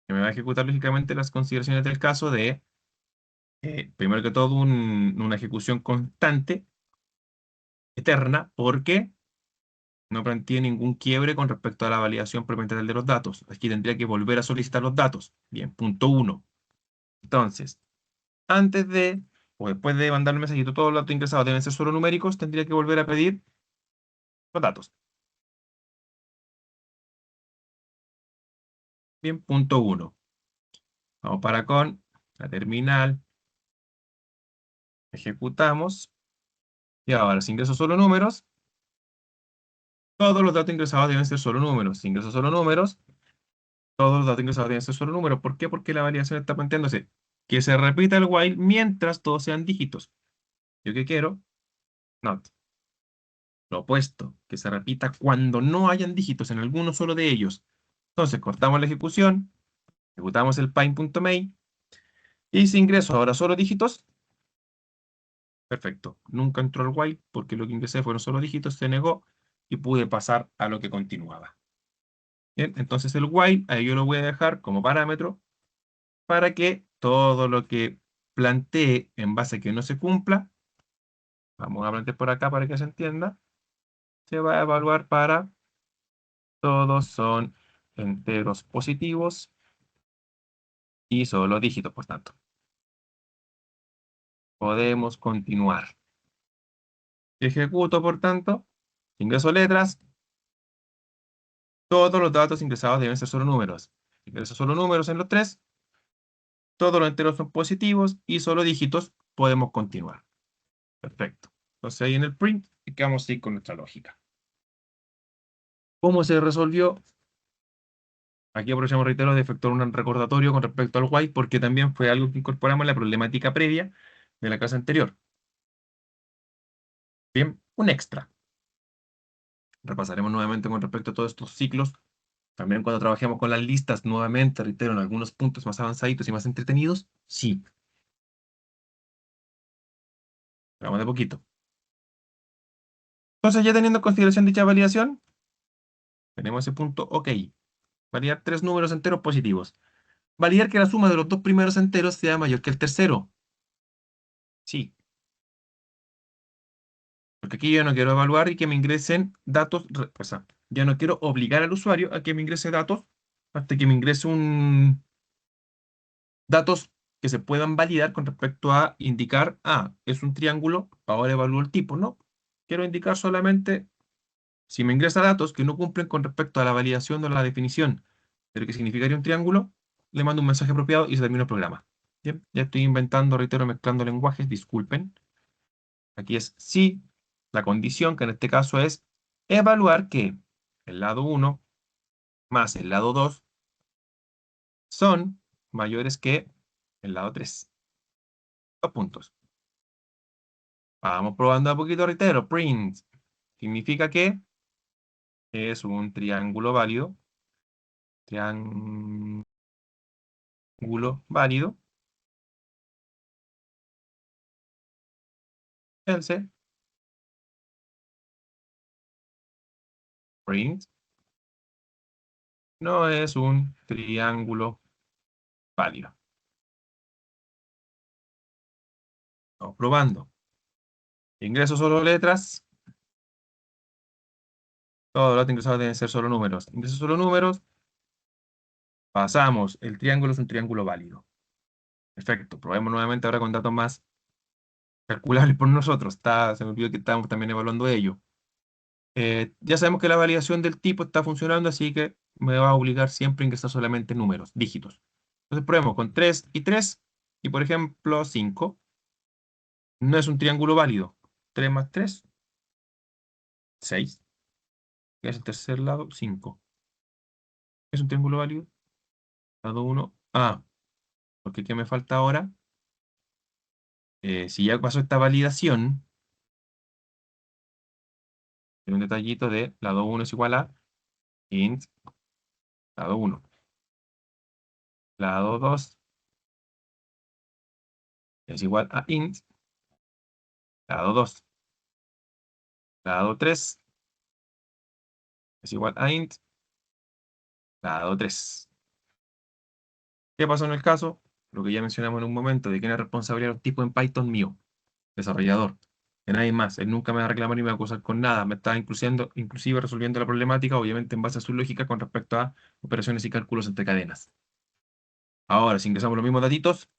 que me va a ejecutar lógicamente las consideraciones del caso de, primero que todo, una ejecución constante, eterna, porque No planteé ningún quiebre con respecto a la validación perimetral de los datos. Aquí tendría que volver a solicitar los datos. Bien, punto 1. Entonces, antes de o después de mandar el mensajito, todos los datos ingresados deben ser solo numéricos, tendría que volver a pedir los datos. Bien, punto 1. Vamos para con la terminal. Ejecutamos. Y ahora, si ingreso solo números, todos los datos ingresados deben ser solo números. Si ingreso solo números, todos los datos ingresados deben ser solo números. ¿Por qué? Porque la variación está planteándose que se repita el while mientras todos sean dígitos. ¿Yo qué quiero? Not. Lo opuesto, que se repita cuando no hayan dígitos en alguno solo de ellos. Entonces, cortamos la ejecución, ejecutamos el pine.main, y si ingreso ahora solo dígitos, perfecto. Nunca entró el while porque lo que ingresé fueron solo dígitos, se negó y pude pasar a lo que continuaba. Bien, entonces el while, ahí yo lo voy a dejar como parámetro para que todo lo que plantee en base a que no se cumpla, vamos a plantear por acá para que se entienda, se va a evaluar para todos son enteros positivos y solo dígitos, por tanto. Podemos continuar. Ejecuto, por tanto, ingreso letras. Todos los datos ingresados deben ser solo números. Ingreso solo números en los tres. Todos los enteros son positivos y solo dígitos. Podemos continuar. Perfecto. Entonces ahí en el print vamos a ir con nuestra lógica. ¿Cómo se resolvió? Aquí aprovechamos, reitero, de efectuar un recordatorio con respecto al while, porque también fue algo que incorporamos en la problemática previa de la clase anterior. Bien, un extra. Repasaremos nuevamente con respecto a todos estos ciclos. También cuando trabajemos con las listas, nuevamente, reitero, en algunos puntos más avanzaditos y más entretenidos, sí. Vamos de poquito. Entonces, ya teniendo en consideración dicha validación, tenemos ese punto OK. Validar 3 números enteros positivos. Validar que la suma de los 2 primeros enteros sea mayor que el tercero. Sí. Porque aquí yo no quiero evaluar y que me ingresen datos, o sea, ya no quiero obligar al usuario a que me ingrese datos hasta que me ingrese datos que se puedan validar con respecto a indicar, es un triángulo, ahora evalúo el tipo. No, quiero indicar solamente, si me ingresa datos que no cumplen con respecto a la validación de la definición de lo que significaría un triángulo, le mando un mensaje apropiado y se termina el programa. Bien, ya estoy inventando, reitero, mezclando lenguajes, disculpen. Aquí es si la condición, que en este caso es evaluar que el lado 1 más el lado 2 son mayores que el lado 3. 2 puntos. Vamos probando a poquito, reitero. Print significa que es un triángulo válido. Triángulo válido. Else. Print no es un triángulo válido. Vamos probando. Ingreso solo letras. Todos los ingresados deben ser solo números. Ingreso solo números. Pasamos. El triángulo es un triángulo válido. Perfecto. Probemos nuevamente ahora con datos más calculables por nosotros. Se me olvidó que estábamos también evaluando ello. Ya sabemos que la validación del tipo está funcionando, así que me va a obligar siempre a ingresar solamente números, dígitos. Entonces probemos con 3 y 3, y por ejemplo 5. No es un triángulo válido. 3 más 3, 6. ¿Qué es el tercer lado? 5. ¿Es un triángulo válido? Lado 1. Porque ¿qué me falta ahora? Si ya pasó esta validación, hay un detallito de lado 1 es igual a int lado 1. Lado 2 es igual a int lado 2. Lado 3 es igual a int lado 3. ¿Qué pasó en el caso? Lo que ya mencionamos en un momento, de quién es responsabilidad de un tipo en Python mío, desarrollador. de nadie más. Él nunca me va a reclamar ni me va a acusar con nada. Me está inclusive resolviendo la problemática, obviamente en base a su lógica con respecto a operaciones y cálculos entre cadenas. Ahora, si ingresamos los mismos datitos,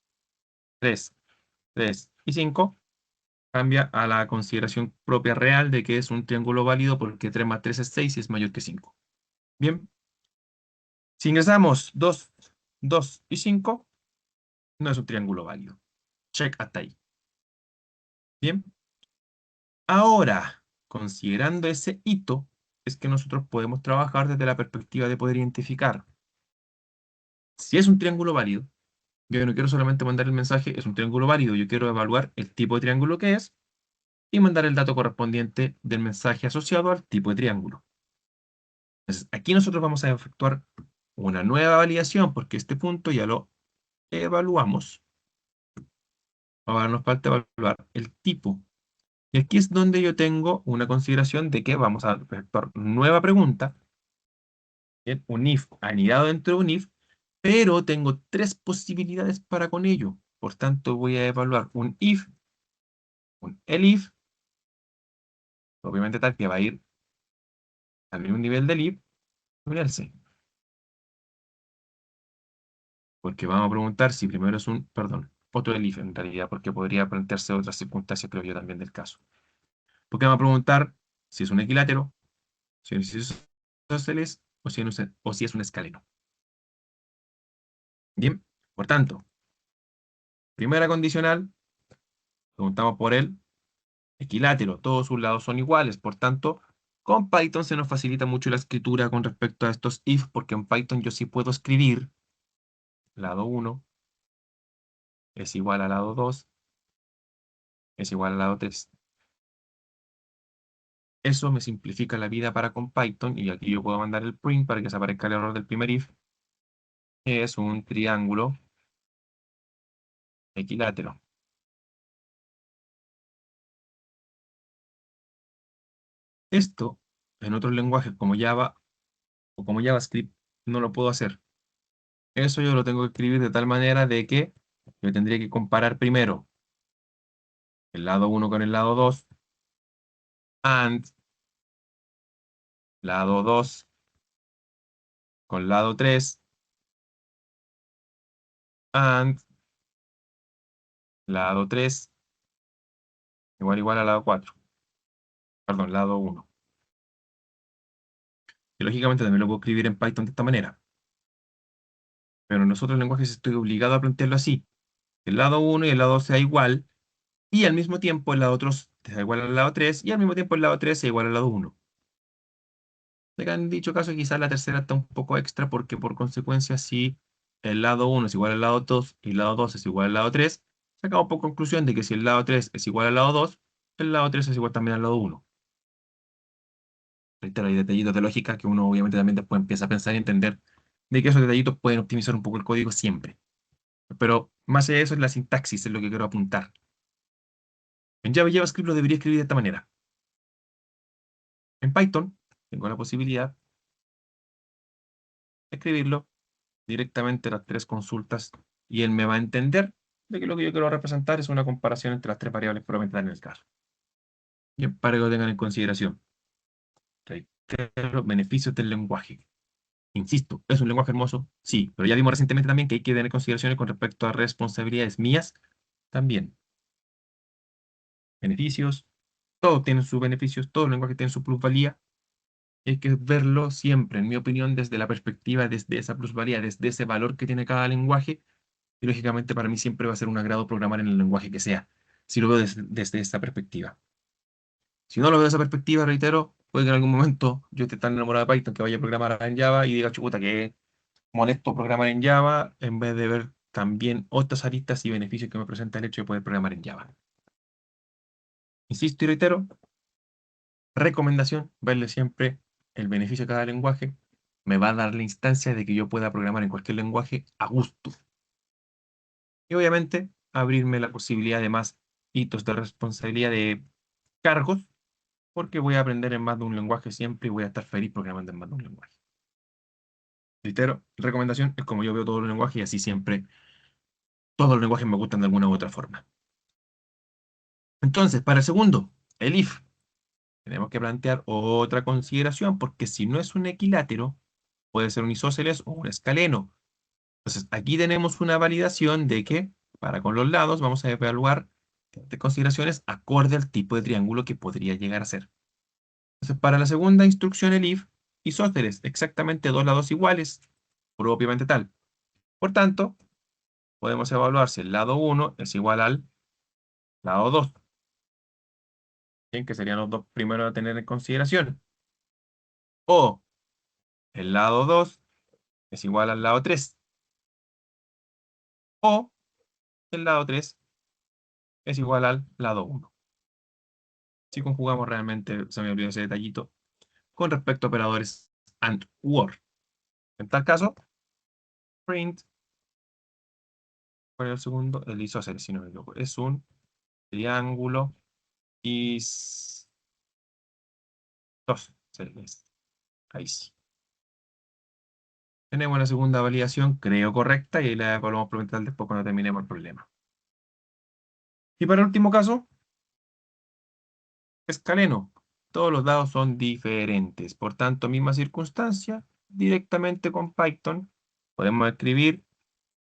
3, 3 y 5, cambia a la consideración propia real de que es un triángulo válido porque 3 más 3 es 6 y es mayor que 5. Bien. Si ingresamos 2, 2 y 5, no es un triángulo válido. Check hasta ahí. Bien. Ahora, considerando ese hito, es que nosotros podemos trabajar desde la perspectiva de poder identificar si es un triángulo válido. Yo no quiero solamente mandar el mensaje, es un triángulo válido. Yo quiero evaluar el tipo de triángulo que es y mandar el dato correspondiente del mensaje asociado al tipo de triángulo. Entonces, aquí nosotros vamos a efectuar una nueva validación porque este punto ya lo evaluamos. Ahora nos falta evaluar el tipo. Y aquí es donde yo tengo una consideración de que vamos a efectuar nueva pregunta. Bien, un if anidado dentro de un if, pero tengo 3 posibilidades para con ello. Por tanto, voy a evaluar un if, un elif, obviamente tal que va a ir al mismo nivel del if, y un else. Porque vamos a preguntar si primero es un, perdón, otro elif en realidad, porque podría plantearse otras circunstancias, creo yo, también del caso. Porque vamos a preguntar si es un equilátero, si es isósceles o si es un escaleno. Bien, por tanto, primera condicional, preguntamos por el equilátero, todos sus lados son iguales, por tanto, con Python se nos facilita mucho la escritura con respecto a estos if, porque en Python yo sí puedo escribir lado 1 es igual al lado 2 es igual al lado 3. Eso me simplifica la vida para con Python, y aquí yo puedo mandar el print para que se aparezca el error del primer if. Es un triángulo equilátero. Esto, en otros lenguajes como Java o como JavaScript, no lo puedo hacer. Eso yo lo tengo que escribir de tal manera de que yo tendría que comparar primero el lado 1 con el lado 2, and lado 2 con lado 3, and lado 3 igual al lado 4. Perdón, lado 1. Y lógicamente también lo puedo escribir en Python de esta manera. Pero en los otros lenguajes estoy obligado a plantearlo así. El lado 1 y el lado 2 sea igual, y al mismo tiempo el lado 2 sea igual al lado 3, y al mismo tiempo el lado 3 sea igual al lado 1. En dicho caso, quizás la tercera está un poco extra porque por consecuencia, si el lado 1 es igual al lado 2 y el lado 2 es igual al lado 3, sacamos por conclusión de que si el lado 3 es igual al lado 2, el lado 3 es igual también al lado 1. Reitero, hay detallitos de lógica que uno obviamente también después empieza a pensar y entender de que esos detallitos pueden optimizar un poco el código siempre. Pero más allá de eso es la sintaxis, es lo que quiero apuntar. En Java y JavaScript lo debería escribir de esta manera. En Python tengo la posibilidad de escribirlo directamente las 3 consultas y él me va a entender de que lo que yo quiero representar es una comparación entre las 3 variables probablemente en el caso. Y para que lo tengan en consideración. Reitero, beneficios del lenguaje. Insisto, ¿es un lenguaje hermoso? Sí, pero ya vimos recientemente también que hay que tener consideraciones con respecto a responsabilidades mías también. Beneficios, todos tienen sus beneficios, todo el lenguaje tiene su plusvalía. Hay que verlo siempre, en mi opinión, desde la perspectiva, desde esa plusvalía, desde ese valor que tiene cada lenguaje. Y lógicamente para mí siempre va a ser un agrado programar en el lenguaje que sea, si lo veo desde esta perspectiva. Si no lo veo desde esa perspectiva, reitero, puede que en algún momento yo esté tan enamorado de Python que vaya a programar en Java y diga, chuta, que molesto programar en Java, en vez de ver también otras aristas y beneficios que me presenta el hecho de poder programar en Java. Insisto y reitero, recomendación, verle siempre el beneficio de cada lenguaje. Me va a dar la instancia de que yo pueda programar en cualquier lenguaje a gusto. Y obviamente, abrirme la posibilidad de más hitos de responsabilidad de cargos, porque voy a aprender en más de un lenguaje siempre y voy a estar feliz programando en más de un lenguaje. Reitero, recomendación es como yo veo todos los lenguajes y así siempre todos los lenguajes me gustan de alguna u otra forma. Entonces, para el segundo, el if, tenemos que plantear otra consideración, porque si no es un equilátero, puede ser un isósceles o un escaleno. Entonces, aquí tenemos una validación de que, para con los lados, vamos a evaluar de consideraciones acorde al tipo de triángulo que podría llegar a ser. Entonces, para la segunda instrucción, el if, isósceles, exactamente dos lados iguales, propiamente tal. Por tanto, podemos evaluar si el lado 1 es igual al lado 2, ¿bien? Que serían los dos primeros a tener en consideración. O el lado 2 es igual al lado 3. O el lado 3 es igual al lado 1. Si conjugamos realmente, se me olvidó ese detallito, con respecto a operadores AND u OR. En tal caso, print, ¿cuál es el segundo? El isósceles, si no me equivoco. Es un triángulo isósceles. Ahí sí. Tenemos la segunda validación, creo correcta, y ahí la evaluamos por mental después cuando terminemos el problema. Y para el último caso, escaleno. Todos los dados son diferentes. Por tanto, misma circunstancia, directamente con Python podemos escribir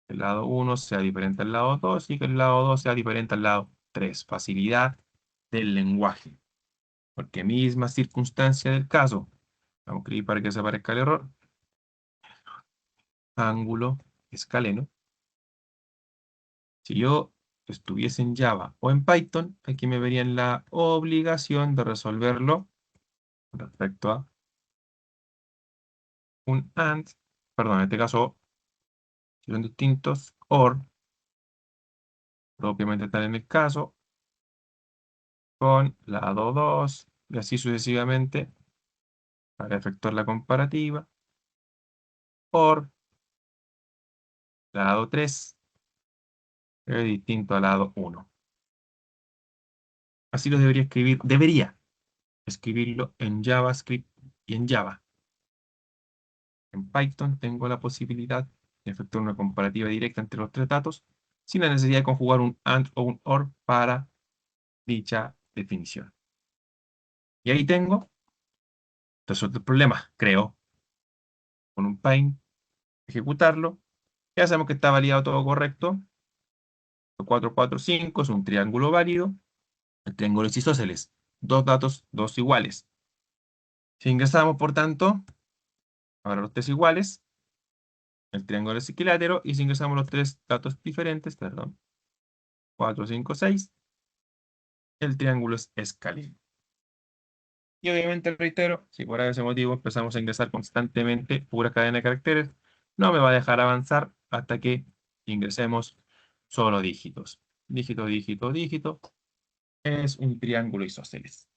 que el lado 1 sea diferente al lado 2 y que el lado 2 sea diferente al lado 3. Facilidad del lenguaje. Porque misma circunstancia del caso. Vamos a escribir para que se aparezca el error. Ángulo escaleno. Si yo estuviese en Java o en Python, aquí me verían la obligación de resolverlo respecto a un AND, perdón, en este caso, si son distintos, OR, propiamente tal en el caso, con lado 2, y así sucesivamente, para efectuar la comparativa, OR, lado 3, es distinto al lado 1. Así lo debería escribirlo en JavaScript y en Java. En Python tengo la posibilidad de efectuar una comparativa directa entre los tres datos sin la necesidad de conjugar un AND o un OR para dicha definición. Y ahí tengo resuelto el problema, creo, con un paint, ejecutarlo. Ya sabemos que está validado todo correcto. 4, 4, 5 es un triángulo válido. El triángulo es isósceles. Dos datos, dos iguales. Si ingresamos, por tanto, ahora los tres iguales, el triángulo es equilátero. Y si ingresamos los tres datos diferentes, perdón, 4, 5, 6, el triángulo es escaleno. Y obviamente, reitero, si por ese motivo empezamos a ingresar constantemente pura cadena de caracteres, no me va a dejar avanzar hasta que ingresemos solo dígitos. Dígito, dígito, dígito. Es un triángulo isósceles.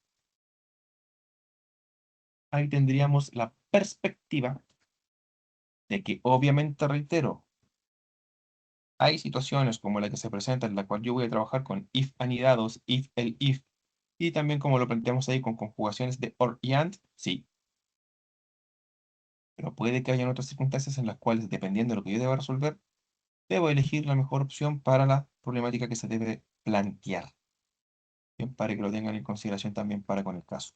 Ahí tendríamos la perspectiva de que, obviamente, reitero, hay situaciones como la que se presenta en la cual yo voy a trabajar con if anidados, if, el if, y también como lo planteamos ahí con conjugaciones de OR y AND, sí. Pero puede que haya otras circunstancias en las cuales, dependiendo de lo que yo deba resolver, debo elegir la mejor opción para la problemática que se debe plantear. Bien, para que lo tengan en consideración también para con el caso.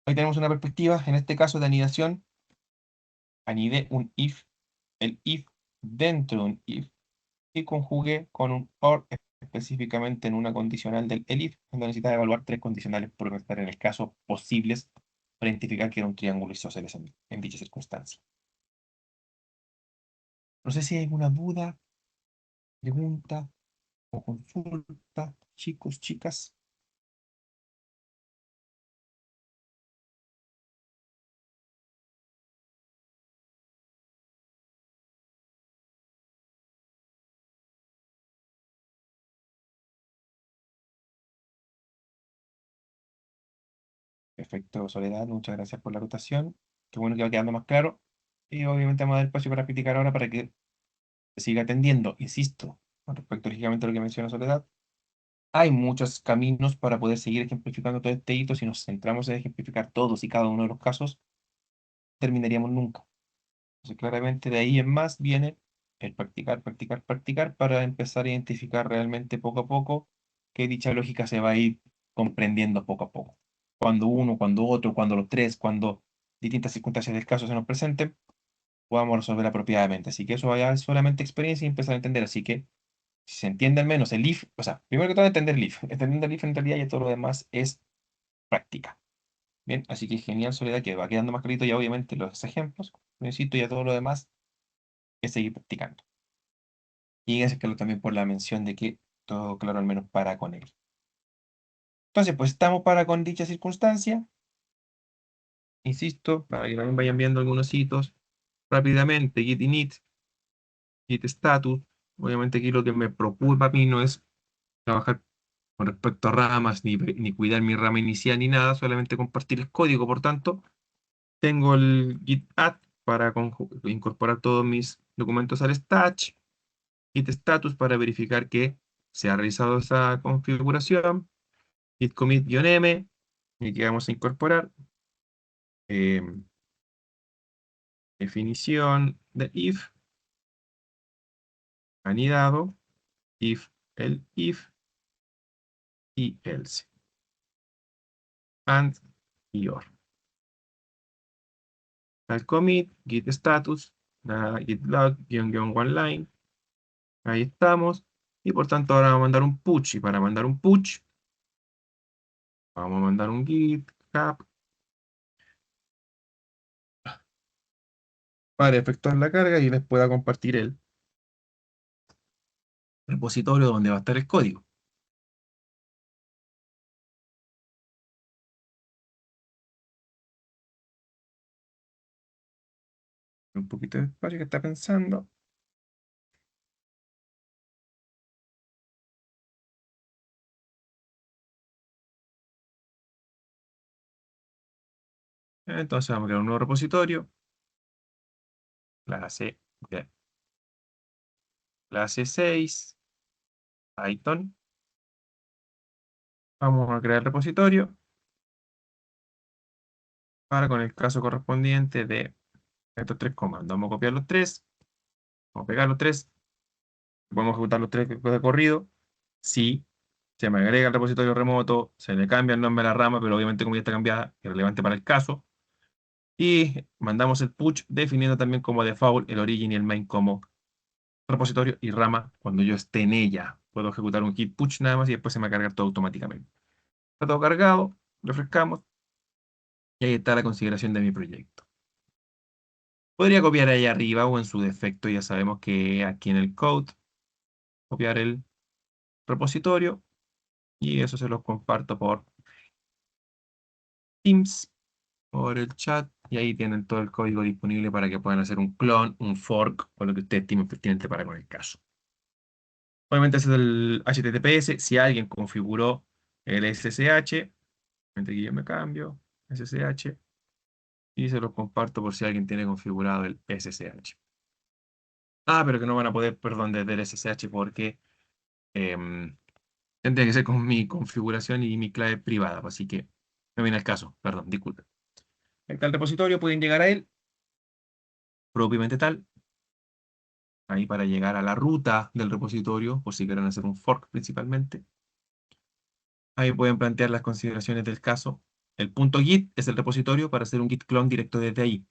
Ahí tenemos una perspectiva, en este caso de anidación. Anidé un if, el if dentro de un if, y conjugué con un OR específicamente en una condicional del elif, donde necesitaba evaluar tres condicionales por estar en el caso posibles para identificar que era un triángulo isósceles en dicha circunstancia. No sé si hay alguna duda, pregunta o consulta, chicos, chicas. Perfecto, Soledad, muchas gracias por la rotación. Qué bueno que va quedando más claro. Y obviamente vamos a dar espacio para criticar ahora para que se siga atendiendo. Insisto, con respecto lógicamente a lo que menciona Soledad, hay muchos caminos para poder seguir ejemplificando todo este hito. Si nos centramos en ejemplificar todos y cada uno de los casos, terminaríamos nunca. Entonces, claramente de ahí en más viene el practicar, practicar, practicar para empezar a identificar realmente poco a poco que dicha lógica se va a ir comprendiendo poco a poco. Cuando uno, cuando otro, cuando los tres, cuando distintas circunstancias del caso se nos presenten, podamos resolver apropiadamente. Así que eso vaya es solamente experiencia y empezar a entender. Así que si se entiende al menos el if, o sea, primero que todo entender el if. Entendiendo el if en realidad y todo lo demás es práctica. Bien, así que genial, Soledad, que va quedando más clarito ya obviamente los ejemplos. Necesito ya todo lo demás es seguir practicando. Y gracias, Carlos, también por la mención de que todo claro al menos para con él. Entonces, pues estamos para con dicha circunstancia. Insisto, para que también vayan viendo algunos hitos rápidamente. Git init, git status. Obviamente aquí lo que me preocupa a mí no es trabajar con respecto a ramas, ni cuidar mi rama inicial, ni nada, solamente compartir el código. Por tanto, tengo el git add para incorporar todos mis documentos al stash. Git status para verificar que se ha realizado esa configuración. Git commit-m, y que vamos a incorporar. Definición de if, anidado, if, el if, y else. And y or. Al commit, git status, git log, one line. Ahí estamos. Y por tanto ahora vamos a mandar un push. Y para mandar un push, vamos a mandar un git cap para efectuar la carga y les pueda compartir el repositorio donde va a estar el código. Un poquito de espacio que está pensando. Entonces vamos a crear un nuevo repositorio. Clase, bien. Clase 6, Python. Vamos a crear el repositorio para con el caso correspondiente de estos tres comandos. Vamos a copiar los tres, vamos a pegar los tres, vamos a ejecutar los tres de corrido. Si se me agrega el repositorio remoto, se le cambia el nombre a la rama, pero obviamente como ya está cambiada, es relevante para el caso. Y mandamos el push definiendo también como default el origin y el main como repositorio y rama cuando yo esté en ella. Puedo ejecutar un git push nada más y después se me va a cargar todo automáticamente. Está todo cargado, refrescamos y ahí está la consideración de mi proyecto. Podría copiar ahí arriba o en su defecto, ya sabemos que aquí en el code, copiar el repositorio y eso se los comparto por Teams, por el chat y ahí tienen todo el código disponible para que puedan hacer un clon, un fork o lo que ustedes estimen pertinente para con el caso. Obviamente ese es el HTTPS. Si alguien configuró el SSH, aquí yo me cambio, SSH, y se los comparto por si alguien tiene configurado el SSH. Ah, pero que no van a poder, perdón, desde el SSH porque tendría que ser con mi configuración y mi clave privada, así que no viene al caso, perdón, disculpen. Ahí está el repositorio, pueden llegar a él, propiamente tal, ahí para llegar a la ruta del repositorio, por si quieren hacer un fork principalmente. Ahí pueden plantear las consideraciones del caso. El punto git es el repositorio para hacer un git clone directo desde ahí.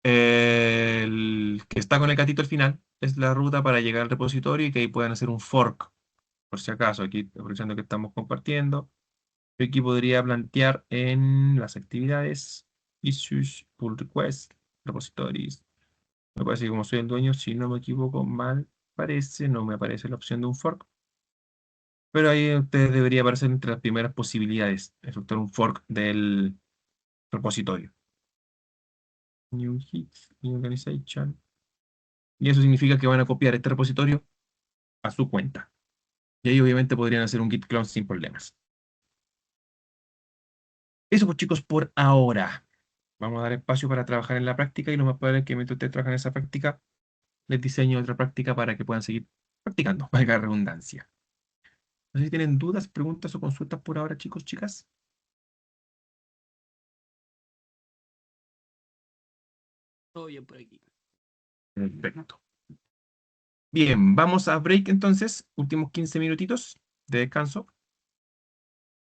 El que está con el gatito al final es la ruta para llegar al repositorio y que ahí puedan hacer un fork, por si acaso, aquí aprovechando que estamos compartiendo. Yo aquí podría plantear en las actividades, issues, pull request, repositories. Me parece que como soy el dueño, si no me equivoco, mal parece, no me aparece la opción de un fork. Pero ahí ustedes debería aparecer entre las primeras posibilidades, efectuar un fork del repositorio. New hit, new organization. Y eso significa que van a copiar este repositorio a su cuenta. Y ahí obviamente podrían hacer un git clone sin problemas. Eso pues chicos por ahora. Vamos a dar espacio para trabajar en la práctica y lo más probable es que mientras ustedes trabajan en esa práctica, les diseño otra práctica para que puedan seguir practicando, valga la redundancia. No sé si tienen dudas, preguntas o consultas por ahora, chicos, chicas. Todo bien por aquí. Perfecto. Bien, vamos a break entonces, últimos 15 minutitos. de descanso.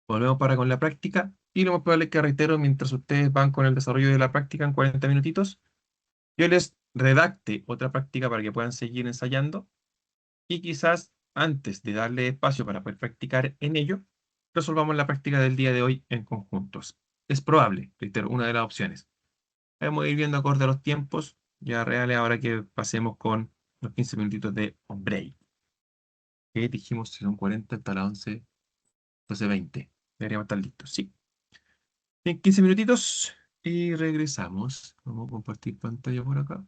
Volvemos para con la práctica. Y lo más probable es que, reitero, mientras ustedes van con el desarrollo de la práctica en 40 minutitos, yo les redacte otra práctica para que puedan seguir ensayando. Y quizás antes de darle espacio para poder practicar en ello, resolvamos la práctica del día de hoy en conjuntos. Es probable, reitero, una de las opciones. Vamos a ir viendo acorde a los tiempos ya reales ahora que pasemos con los 15 minutitos de break. Que dijimos que son 40 hasta las 11, 12:20. Deberíamos estar listos, sí. Bien, 15 minutitos y regresamos. Vamos a compartir pantalla por acá.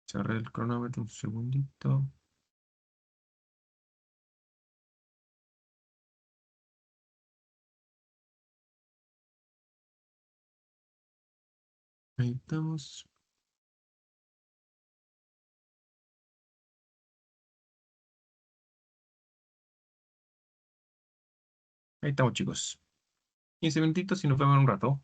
Cerré el cronómetro un segundito. Ahí estamos. Ahí estamos, chicos. 15 minutitos y nos vemos en un rato.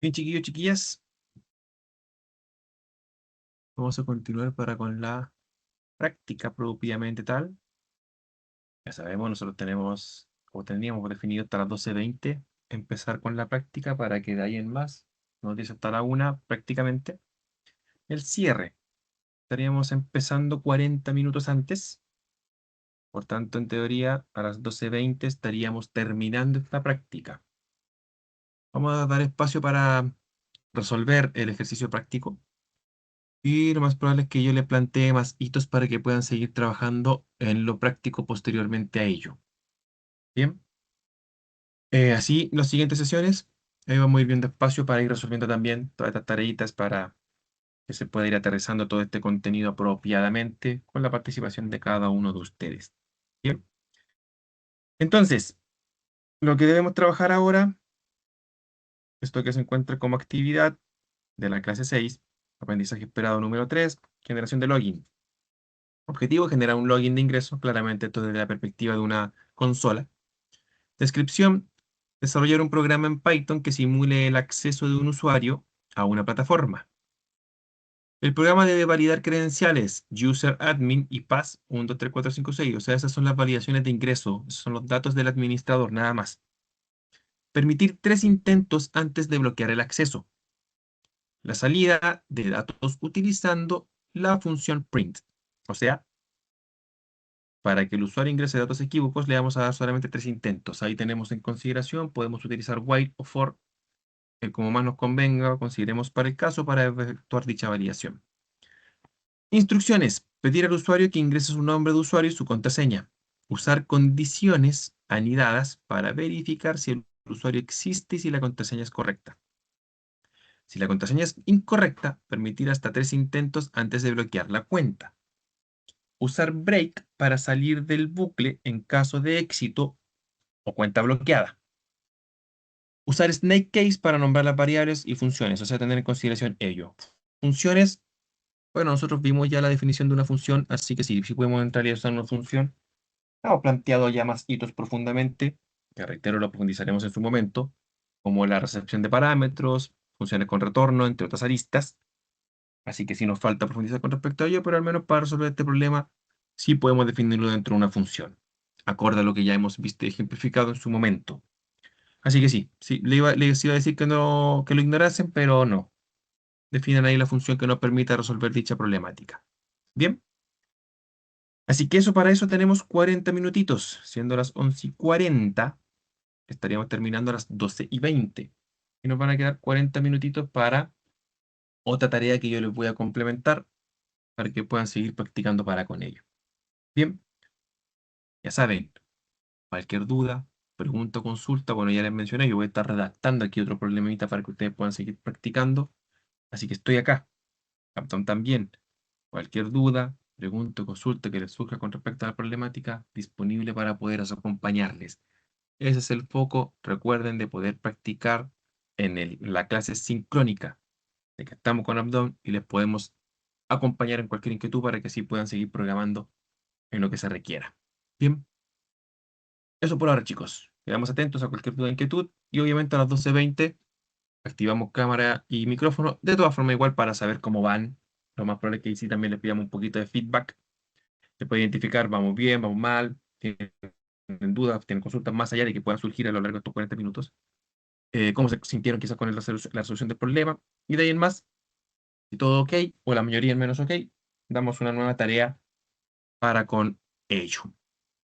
Bien, chiquillos, chiquillas. Vamos a continuar para con la práctica propiamente tal. Ya sabemos, nosotros tenemos, o teníamos definido hasta las 12:20, empezar con la práctica para que de ahí en más, nos dice hasta la 1 prácticamente. El cierre. Estaríamos empezando 40 minutos antes. Por tanto, en teoría, a las 12:20 estaríamos terminando esta práctica. Vamos a dar espacio para resolver el ejercicio práctico. Y lo más probable es que yo le plantee más hitos para que puedan seguir trabajando en lo práctico posteriormente a ello. Bien. Así, las siguientes sesiones, ahí vamos a ir viendo espacio para ir resolviendo también todas estas tareitas para que se pueda ir aterrizando todo este contenido apropiadamente con la participación de cada uno de ustedes. Bien. Entonces, lo que debemos trabajar ahora, esto que se encuentra como actividad de la clase 6, aprendizaje esperado número 3, generación de login. Objetivo, generar un login de ingreso, claramente esto desde la perspectiva de una consola. Descripción, desarrollar un programa en Python que simule el acceso de un usuario a una plataforma. El programa debe validar credenciales, user admin y pass 1, 2, 3, 4, 5, 6. O sea, esas son las validaciones de ingreso. Esos son los datos del administrador, nada más. Permitir 3 intentos antes de bloquear el acceso. La salida de datos utilizando la función print. O sea, para que el usuario ingrese datos equívocos, le vamos a dar solamente 3 intentos. Ahí tenemos en consideración, podemos utilizar while o for, como más nos convenga, consideremos para el caso, para efectuar dicha validación. Instrucciones. Pedir al usuario que ingrese su nombre de usuario y su contraseña. Usar condiciones anidadas para verificar si el usuario existe y si la contraseña es correcta. Si la contraseña es incorrecta, permitir hasta 3 intentos antes de bloquear la cuenta. Usar break para salir del bucle en caso de éxito o cuenta bloqueada. Usar snake case para nombrar las variables y funciones, o sea, tener en consideración ello. Funciones, bueno, nosotros vimos ya la definición de una función, así que sí, si podemos entrar y usar una función. Hemos planteado ya más hitos profundamente, que reitero, lo profundizaremos en su momento, como la recepción de parámetros, funciones con retorno, entre otras aristas. Así que sí nos falta profundizar con respecto a ello, pero al menos para resolver este problema, sí podemos definirlo dentro de una función, acorde a lo que ya hemos visto ejemplificado en su momento. Así que sí, les iba a decir que no, que lo ignorasen, pero no. Definan ahí la función que nos permita resolver dicha problemática. Bien. Así que para eso tenemos 40 minutitos, siendo las 11:40, estaríamos terminando a las 12:20. Y nos van a quedar 40 minutitos para otra tarea que yo les voy a complementar para que puedan seguir practicando para con ello. Bien, ya saben, cualquier duda, pregunta o consulta, bueno, ya les mencioné, yo voy a estar redactando aquí otro problemita para que ustedes puedan seguir practicando. Así que estoy acá. Captain también. Cualquier duda, pregunta o consulta que les surja con respecto a la problemática, disponible para poder acompañarles. Ese es el foco. Recuerden de poder practicar en la clase sincrónica, de que estamos con Abdom y les podemos acompañar en cualquier inquietud para que así puedan seguir programando en lo que se requiera. Bien, eso por ahora, chicos. Quedamos atentos a cualquier duda o inquietud y obviamente a las 12:20 activamos cámara y micrófono. De todas formas, igual para saber cómo van. Lo más probable es que ahí sí también les pidamos un poquito de feedback. Se puede identificar, vamos bien, vamos mal, tienen dudas, tienen consultas más allá de que puedan surgir a lo largo de estos 40 minutos. Cómo se sintieron quizás con la resolución del problema. Y de ahí en más, si todo ok, o la mayoría en menos ok, damos una nueva tarea para con ello.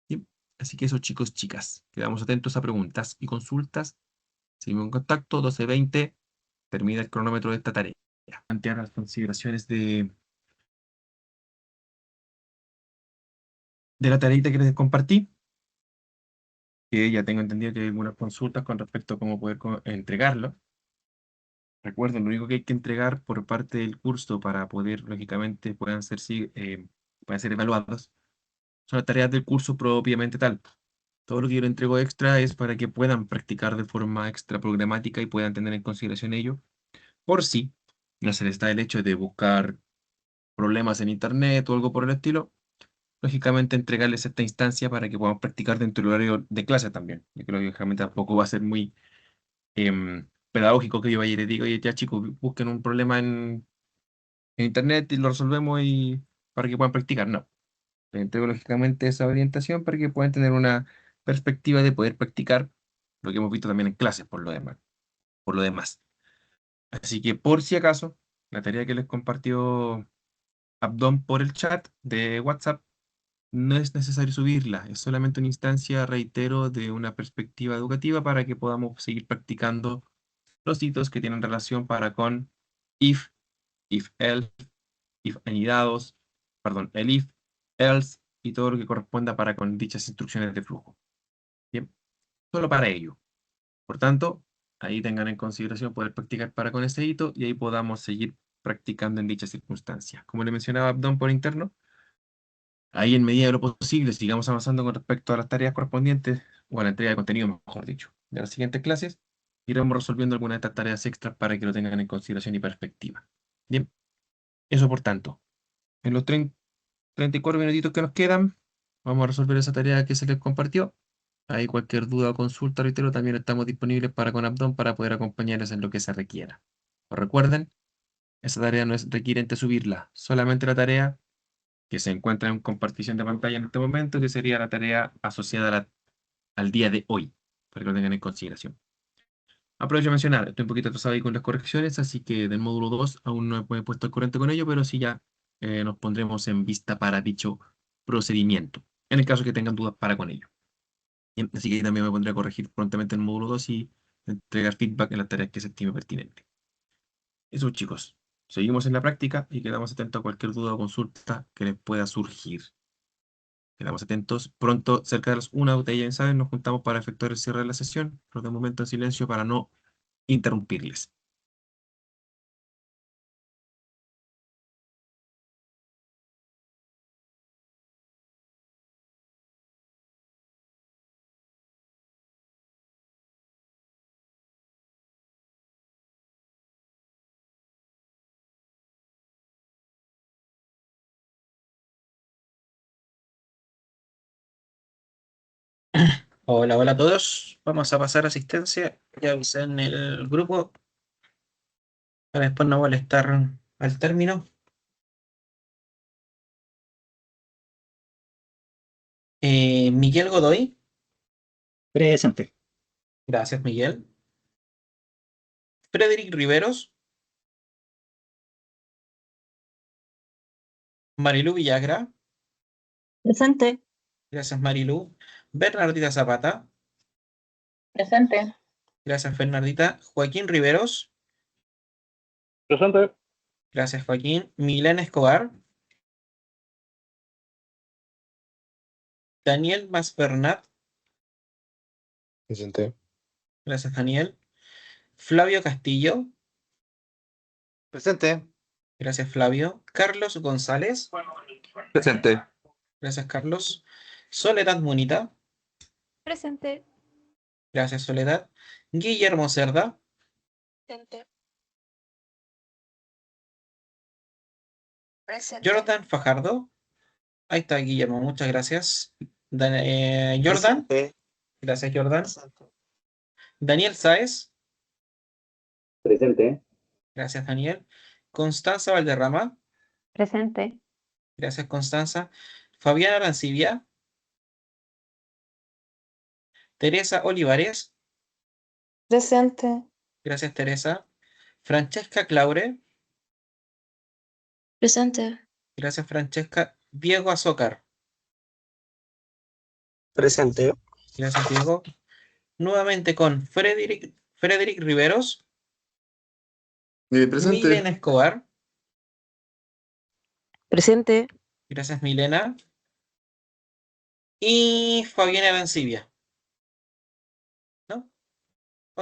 ¿Sí? Así que eso, chicos, chicas, quedamos atentos a preguntas y consultas. Seguimos en contacto, 12:20, termina el cronómetro de esta tarea. Plantear las consideraciones de la tareita que les compartí, que ya tengo entendido que hay algunas consultas con respecto a cómo poder entregarlo. Recuerden, lo único que hay que entregar por parte del curso para poder, lógicamente, puedan ser evaluados, son las tareas del curso propiamente tal. Todo lo que yo le entrego extra es para que puedan practicar de forma extra programática y puedan tener en consideración ello. Por si no se les da el hecho de buscar problemas en internet o algo por el estilo, lógicamente entregarles esta instancia para que podamos practicar dentro del horario de clase también. Yo creo que lógicamente tampoco va a ser muy pedagógico que yo vaya y les diga, oye, ya chicos, busquen un problema en internet y lo resolvemos y para que puedan practicar. No, les entrego lógicamente esa orientación para que puedan tener una perspectiva de poder practicar lo que hemos visto también en clases por lo demás. Así que por si acaso, la tarea que les compartió Abdón por el chat de WhatsApp no es necesario subirla, es solamente una instancia, reitero, de una perspectiva educativa para que podamos seguir practicando los hitos que tienen relación para con if, if else, if anidados, perdón, el if, else y todo lo que corresponda para con dichas instrucciones de flujo. Bien, solo para ello. Por tanto, ahí tengan en consideración poder practicar para con ese hito y ahí podamos seguir practicando en dichas circunstancias. Como le mencionaba Abdón por interno, ahí en medida de lo posible sigamos avanzando con respecto a las tareas correspondientes o a la entrega de contenido, mejor dicho, de las siguientes clases. Iremos resolviendo algunas de estas tareas extras para que lo tengan en consideración y perspectiva. Bien, eso por tanto. En los 34 minutitos que nos quedan, vamos a resolver esa tarea que se les compartió. Hay cualquier duda o consulta, reitero, también estamos disponibles para con Abdón para poder acompañarles en lo que se requiera. Pues recuerden, esa tarea no es requiriente subirla, solamente la tarea que se encuentra en compartición de pantalla en este momento, que sería la tarea asociada al día de hoy, para que lo tengan en consideración. Aprovecho de mencionar, estoy un poquito atrasado ahí con las correcciones, así que del módulo 2 aún no me he puesto al corriente con ello, pero sí ya nos pondremos en vista para dicho procedimiento, en el caso que tengan dudas para con ello. Bien, así que también me pondré a corregir prontamente el módulo 2 y entregar feedback en las tareas que se estime pertinente. Eso, chicos. Seguimos en la práctica y quedamos atentos a cualquier duda o consulta que les pueda surgir. Quedamos atentos. Pronto, cerca de las 1, ustedes ya saben, nos juntamos para efectuar el cierre de la sesión, pero de momento en silencio para no interrumpirles. Hola, hola a todos. Vamos a pasar asistencia. Ya avisé en el grupo para después no molestar al término. Miguel Godoy. Presente. Gracias, Miguel. Frederick Riveros. Marilú Villagra. Presente. Gracias, Marilú. Bernardita Zapata. Presente. Gracias, Bernardita. Joaquín Riveros. Presente. Gracias, Joaquín. Milena Escobar. Daniel Masbernat. Presente. Gracias, Daniel. Flavio Castillo. Presente. Gracias, Flavio. Carlos González. Presente. Gracias, Carlos. Soledad Munita. Presente. Gracias, Soledad. Guillermo Cerda. Presente. Presente. Jordan Fajardo. Ahí está, Guillermo, muchas gracias. Jordan. Presente. Gracias, Jordan. Presente. Daniel Sáez. Presente. Gracias, Daniel. Constanza Valderrama. Presente. Gracias, Constanza. Fabián Arancibia. Teresa Olivares. Presente. Gracias, Teresa. Francesca Claure. Presente. Gracias, Francesca. Diego Azócar. Presente. Gracias, Diego. Nuevamente con Frederick Riveros. Presente. Milena Escobar. Presente. Gracias, Milena. Y Fabián Arancibia.